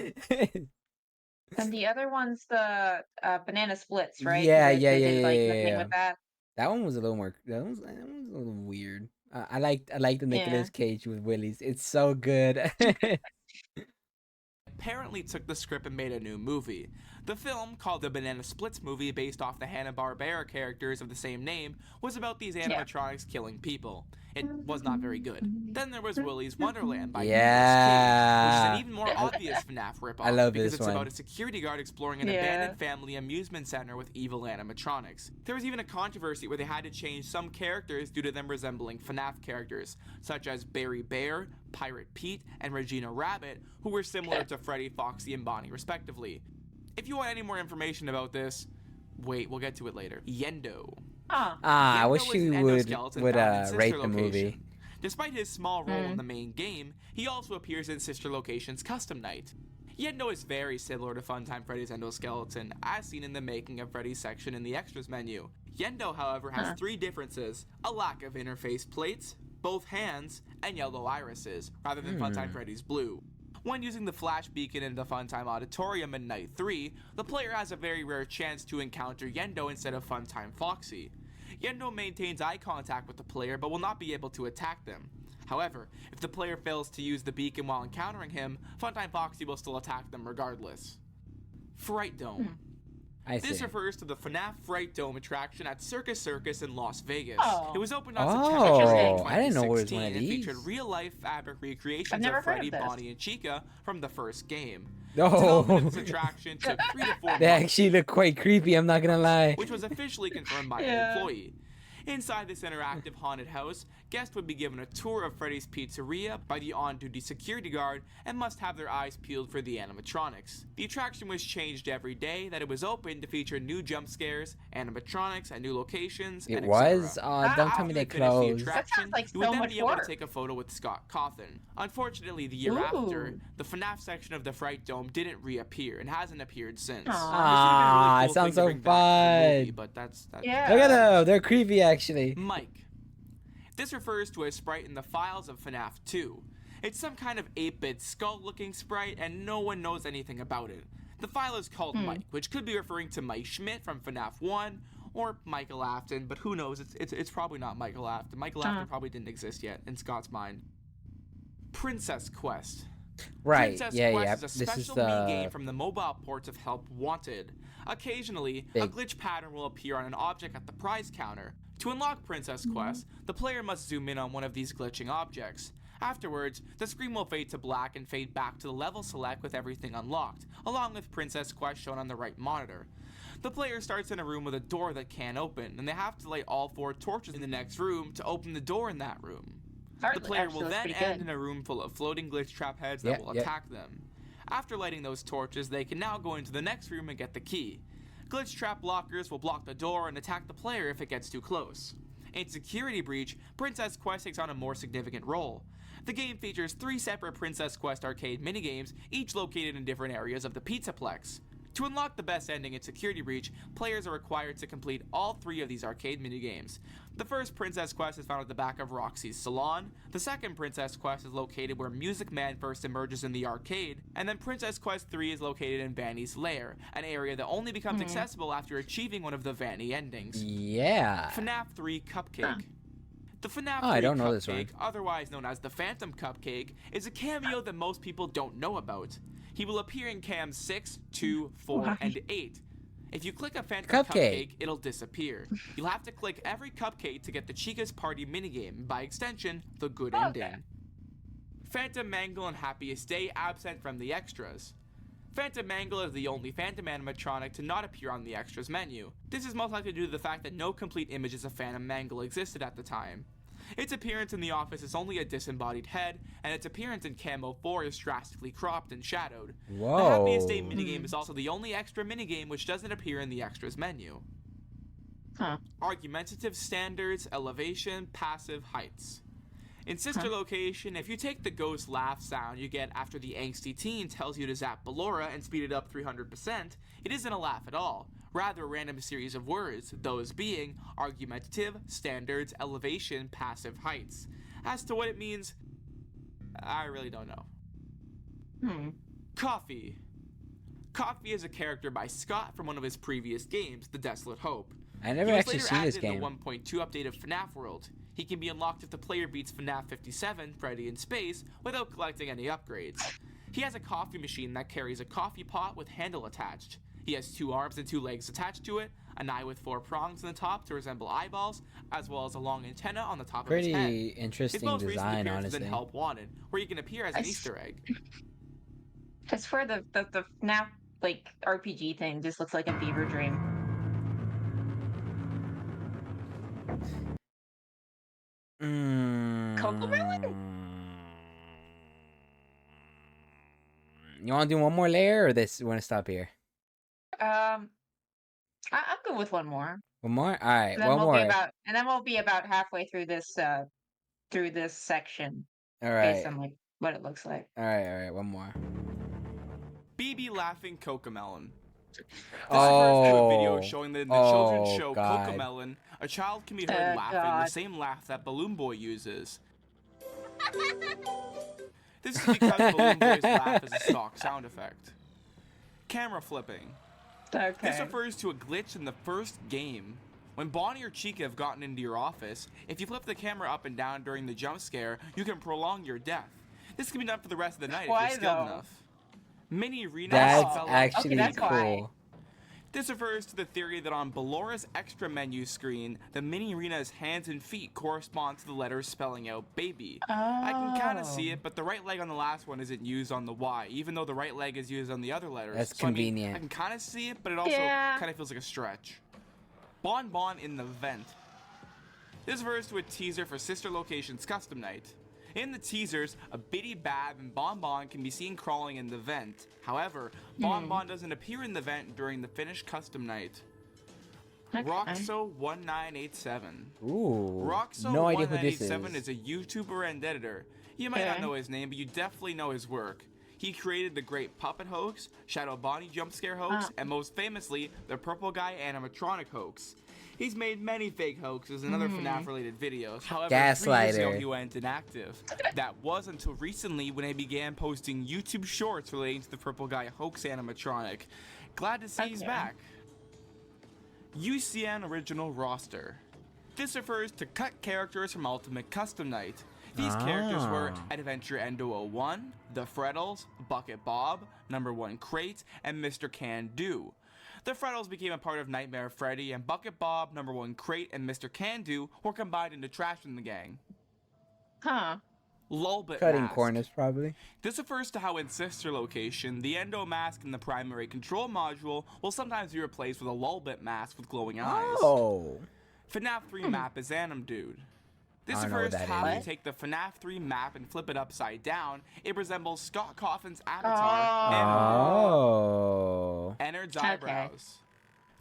And the other one's the banana splits, right? Yeah, They, yeah, they yeah, did yeah, like yeah, the thing yeah. with that. That one was a little more. That one's a little weird. I like the Yeah. Nicolas Cage with Willy's. It's so good. Apparently took the script and made a new movie. The film, called the Banana Splits movie based off the Hanna-Barbera characters of the same name, was about these Yeah. animatronics killing people. It was not very good. Then there was Willy's Wonderland by Nicolas Cage, which is an Yeah. even more obvious FNAF ripoff I love because this it's one. about a security guard exploring an Yeah. abandoned family amusement center with evil animatronics. There was even a controversy where they had to change some characters due to them resembling FNAF characters, such as Barry Bear, Pirate Pete, and Regina Rabbit, who were similar to Freddy, Foxy, and Bonnie respectively. If you want any more information about this, wait, we'll get to it later. Yendo. I Yendo wish is you an would endoskeleton found in Sister rate the Location. movie. Despite his small role in the main game, he also appears in Sister Location's Custom Night. Yendo is very similar to Funtime Freddy's endoskeleton, as seen in the Making of Freddy section in the Extras menu. Yendo, however, has 3 differences: a lack of interface plates, both hands, and yellow irises, rather than Funtime Freddy's blue. When using the flash beacon in the Funtime Auditorium in Night 3, the player has a very rare chance to encounter Yendo instead of Funtime Foxy. Yendo maintains eye contact with the player but will not be able to attack them. However, if the player fails to use the beacon while encountering him, Funtime Foxy will still attack them regardless. Fright Dome. I see. This refers to the FNAF Fright Dome attraction at Circus Circus in Las Vegas. Oh. It was opened on Oh, September 2016 I didn't know it was one of and these. featured real-life fabric recreations I've never of heard Freddy, of this. Bonnie, and Chica from the first game. Oh. Development of this attraction took 3 to 4 months, They actually look quite creepy, I'm not gonna lie. which was officially confirmed by Yeah. an employee. Inside this interactive haunted house, guests would be given a tour of Freddy's Pizzeria by the on-duty security guard and must have their eyes peeled for the animatronics. The attraction was changed every day that it was open to feature new jump scares, animatronics at new locations, It and was? etc. Don't tell me they closed. That sounds like you would so then much be able to work. take a photo with Scott Cawthon. Unfortunately, the year after, Ooh. the FNAF section of the Fright Dome didn't reappear and hasn't appeared since. Aw, This it would've been a sounds so really cool thing to bring back to the movie, fun. but that's Yeah. Look at them, they're creepy actually. Mike. This refers to a sprite in the files of FNAF 2. It's some kind of 8-bit skull-looking sprite, and no one knows anything about it. The file is called Mike, which could be referring to Mike Schmidt from FNAF 1, or Michael Afton, but who knows, it's probably not Michael Afton. Michael Afton probably didn't exist yet, in Scott's mind. Princess Quest. Right, Princess yeah, Quest yeah. is a This special is mini-game from the mobile ports of Help Wanted. Occasionally, a Big. glitch pattern will appear on an object at the prize counter. To unlock Princess Quest, the player must zoom in on one of these glitching objects. Afterwards, the screen will fade to black and fade back to the level select with everything unlocked, along with Princess Quest shown on the right monitor. The player starts in a room with a door that can't open, and they have to light all 4 torches in the next room to open the door in that room. The player will then end in a room full of floating glitch trap heads that will attack them. After lighting those torches, they can now go into the next room and get the key. Glitch trap blockers will block the door and attack the player if it gets too close. In Security Breach, Princess Quest takes on a more significant role. The game features 3 separate Princess Quest arcade minigames, each located in different areas of the Pizzaplex. To unlock the best ending in Security Breach, players are required to complete all 3 of these arcade minigames. The first Princess Quest is found at the back of Roxy's salon, the second Princess Quest is located where Music Man first emerges in the arcade, and then Princess Quest 3 is located in Vanny's lair, an area that only becomes accessible after achieving one of the Vanny endings. Yeah. FNAF 3 Cupcake. The FNAF 3 I don't know this one. Cupcake, otherwise known as the Phantom Cupcake, is a cameo that most people don't know about. He will appear in cams 6, 2, 4, and 8. If you click a Phantom Cupcake, it'll disappear. You'll have to click every cupcake to get the Chica's Party minigame, by extension, the good ending. Phantom Mangle and Happiest Day absent from the extras. Phantom Mangle is the only Phantom animatronic to not appear on the extras menu. This is most likely due to the fact that no complete images of Phantom Mangle existed at the time. Its appearance in the office is only a disembodied head, and its appearance in Camo 4 is drastically cropped and shadowed. Whoa. The Happiest Day minigame is also the only extra minigame which doesn't appear in the extras menu. Argumentative standards, elevation, passive heights. In Sister Location, if you take the ghost laugh sound you get after the angsty teen tells you to zap Ballora and speed it up 300%, it isn't a laugh at all. Rather a random series of words, those being argumentative, standards, elevation, passive heights. As to what it means, I really don't know. Coffee. Coffee is a character by Scott from one of his previous games, The Desolate Hope. I never He was actually later seen added this game. in the 1.2 update of FNAF World. He can be unlocked if the player beats FNAF 57, Freddy in Space, without collecting any upgrades. He has a coffee machine that carries a coffee pot with handle attached. He has 2 arms and 2 legs attached to it, an eye with 4 prongs on the top to resemble eyeballs, as well as a long antenna on the top of his head. Pretty interesting His most recent design, appearance is honestly. in Help Wanted, where he can appear as an Easter egg. I swear the FNAF like RPG thing just looks like a fever dream. Cocomelon? You want to do one more layer, or this? You want to stop here? I'm good with one more. One more? All right, And then one we'll more. and then we'll be about halfway through this section. All Based right. on like what it looks like. All right, one more. BB laughing Cocomelon. This Oh, refers to a video showing that in the children's show God. Cocomelon, a child can be heard laughing the same laugh that Balloon Boy uses. This is because Balloon Boy's laugh is a stock sound effect. Camera flipping. Okay. This refers to a glitch in the first game. When Bonnie or Chica have gotten into your office, if you flip the camera up and down during the jump scare, you can prolong your death. This can be done for the rest of the night if Why, you're skilled though? enough. Mini Rena That's fell out. actually that's cool. why. This refers to the theory that on Bellora's extra menu screen, the mini Rena's hands and feet correspond to the letters spelling out baby. I can kind of see it, but the right leg on the last one isn't used on the Y, even though the right leg is used on the other letters. That's So, I mean, convenient. I can kind of see it, but it also kind of feels like a stretch. Bon Bon in the vent. This refers to a teaser for Sister Location's custom night. In the teasers, a Biddy Bab and Bon Bon can be seen crawling in the vent. However, Bon Bon doesn't appear in the vent during the finished custom night. Okay. Roxo1987. Ooh. Roxo No idea who this 1987 is. is a YouTuber and editor. You might not know his name, but you definitely know his work. He created the Great Puppet Hoax, Shadow Bonnie Jump Scare Hoax, and most famously, the Purple Guy Animatronic Hoax. He's made many fake hoaxes and other FNAF-related videos. However, 3 years ago, Gaslighter. he went inactive. That was until recently when he began posting YouTube shorts relating to the Purple Guy Hoax animatronic. Glad to see he's back. UCN Original Roster. This refers to cut characters from Ultimate Custom Night. These characters were Adventure Endo 01, The Freddles, Bucket Bob, Number 1 Crate, and Mr. Can Do. The Freddles became a part of Nightmare Freddy, and Bucket Bob, Number 1 Crate, and Mr. Can Do were combined into Trash in the Gang. Huh. Lulbit Cutting Mask. corners, probably. This refers to how in Sister Location, the Endo mask in the primary control module will sometimes be replaced with a Lulbit mask with glowing eyes. Oh. FNAF 3 map is Anim Dude. This I don't know what refers to that how is. you take the FNAF 3 map and flip it upside down. It resembles Scott Cawthon's avatar, Oh. Ennard's eyebrows.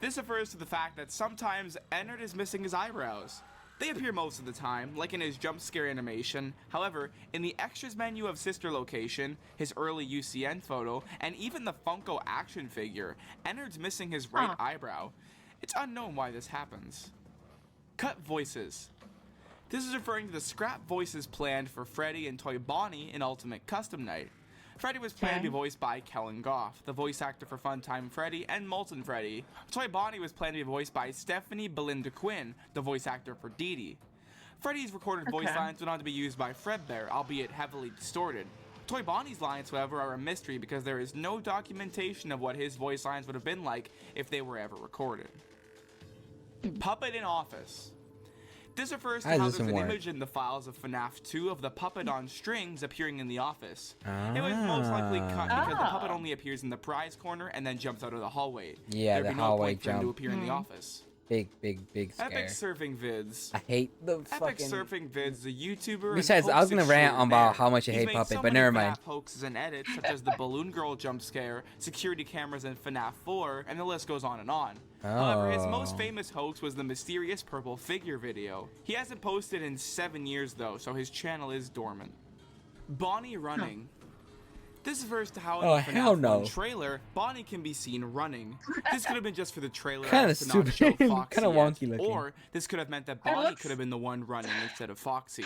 This refers to the fact that sometimes Ennard is missing his eyebrows. They appear most of the time, like in his jump scare animation. However, in the extras menu of Sister Location, his early UCN photo, and even the Funko action figure, Ennard's missing his right eyebrow. It's unknown why this happens. Cut voices. This is referring to the scrap voices planned for Freddy and Toy Bonnie in Ultimate Custom Night. Freddy was planned to be voiced by Kellen Goff, the voice actor for Funtime Freddy and Molten Freddy. Toy Bonnie was planned to be voiced by Stephanie Belinda Quinn, the voice actor for Dee Dee. Freddy's recorded voice lines went on to be used by Fredbear, albeit heavily distorted. Toy Bonnie's lines, however, are a mystery because there is no documentation of what his voice lines would have been like if they were ever recorded. Puppet in Office. This refers to how there's an image in the files of FNAF 2 of the puppet on strings appearing in the office. It was most likely cut because the puppet only appears in the prize corner and then jumps out of the hallway. Yeah, There'd the be no hallway point for him jump. to appear in the office. Big scare. Epic Surfing Vids. I hate the Epic fucking... Surfing Vids is a YouTuber. Besides, and I was gonna rant hoax about extraordinaire. how much I He's hate made Puppet, so but many never FNAF mind. hoaxes and edits, such as the Balloon Girl jump scare, security cameras in FNAF 4, and the list goes on and on. However, his most famous hoax was the mysterious purple figure video. He hasn't posted in 7 years though, so his channel is dormant. Bonnie running. This refers to how in the FNAF 1 trailer, Bonnie can be seen running. This could have been just for the trailer Kinda to not show stupid. Foxy Kinda yet, wonky looking. or this could have meant that Bonnie could have been the one running instead of Foxy.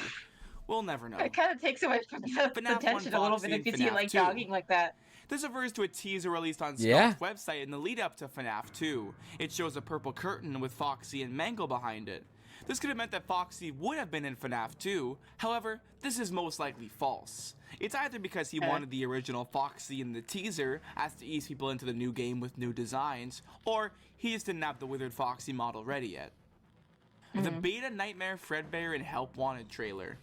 We'll never know. It kind of takes away from the FNAF tension a little bit Foxy if you and see it FNAF like 2. jogging like that. This refers to a teaser released on Scott's website in the lead up to FNAF 2. It shows a purple curtain with Foxy and Mangle behind it. This could have meant that Foxy would have been in FNAF 2, however, this is most likely false. It's either because he wanted the original Foxy in the teaser as to ease people into the new game with new designs, or he just didn't have the Withered Foxy model ready yet. The beta Nightmare Fredbear and Help Wanted trailer.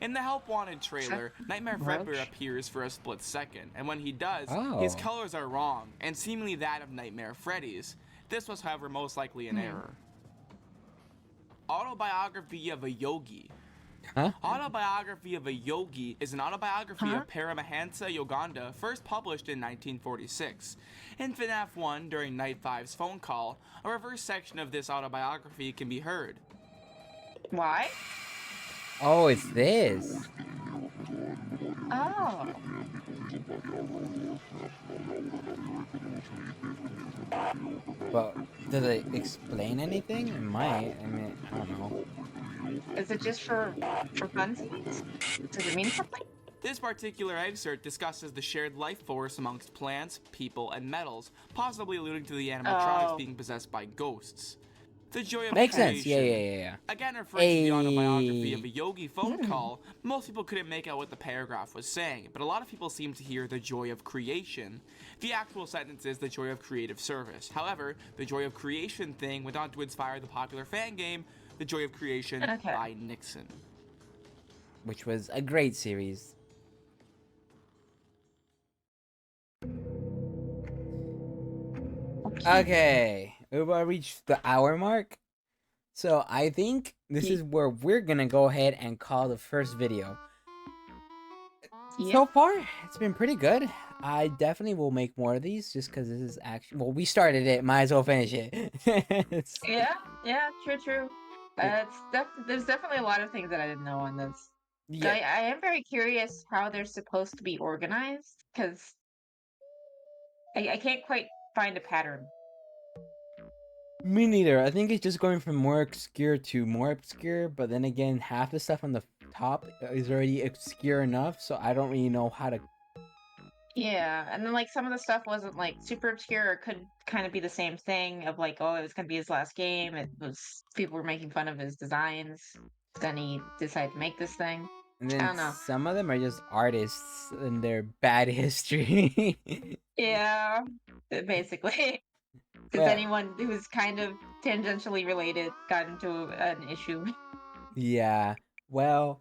In the Help Wanted trailer, Nightmare Fredbear appears for a split second, and when he does, his colors are wrong, and seemingly that of Nightmare Freddy's. This was, however, most likely an error. Autobiography of a Yogi. Autobiography of a Yogi is an autobiography of Paramahansa Yoganda, first published in 1946. In FNAF 1, during Night 5's phone call, a reverse section of this autobiography can be heard. Why? Oh, it's this. Oh. But does it explain anything? It might. I mean, I don't know. Is it just for funsies? Does it mean something? This particular excerpt discusses the shared life force amongst plants, people, and metals, possibly alluding to the animatronics being possessed by ghosts. The joy of Makes creation. sense. Yeah. Again, referring to the autobiography of a Yogi phone call, most people couldn't make out what the paragraph was saying, but a lot of people seem to hear the joy of creation. The actual sentence is the joy of creative service. However, the joy of creation thing went on to inspire the popular fan game, The Joy of Creation by Nixon. Which was a great series. Okay, we've reached the hour mark. So I think this is where we're gonna go ahead and call the first video. So far, it's been pretty good. I definitely will make more of these just because this is actually, well, we started it, might as well finish it. Yeah, true. There's definitely a lot of things that I didn't know on this. Yeah. I am very curious how they're supposed to be organized, because I can't quite find a pattern. Me neither. I think it's just going from more obscure to more obscure, but then again, half the stuff on the top is already obscure enough, so I don't really know how to. Yeah, and then like some of the stuff wasn't like super obscure, or could kind of be the same thing of like, oh, it was gonna be his last game. It was, people were making fun of his designs. Then he decided to make this thing. And I then don't know. some of them are just artists and their bad history. Yeah, basically. Because anyone who's kind of tangentially related got into an issue. Yeah. Well.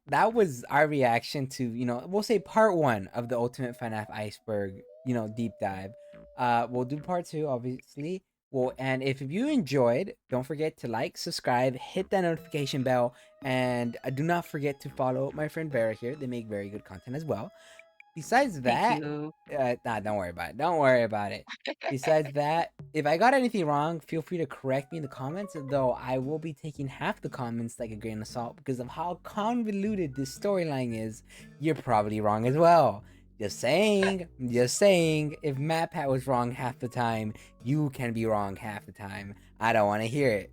That was our reaction to, we'll say part 1 of the Ultimate FNAF Iceberg, deep dive. We'll do part 2, obviously. Well, and if you enjoyed, don't forget to like, subscribe, hit that notification bell, and do not forget to follow my friend Vera here. They make very good content as well. Besides that, don't worry about it. Don't worry about it. Besides that, if I got anything wrong, feel free to correct me in the comments, though I will be taking half the comments like a grain of salt because of how convoluted this storyline is. You're probably wrong as well. Just saying, if MatPat was wrong half the time, you can be wrong half the time. I don't want to hear it.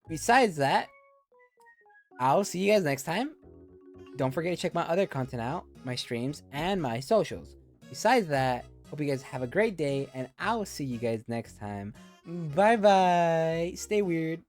Besides that, I'll see you guys next time. Don't forget to check my other content out, my streams, and my socials. Besides that, hope you guys have a great day, and I'll see you guys next time. Bye-bye. Stay weird.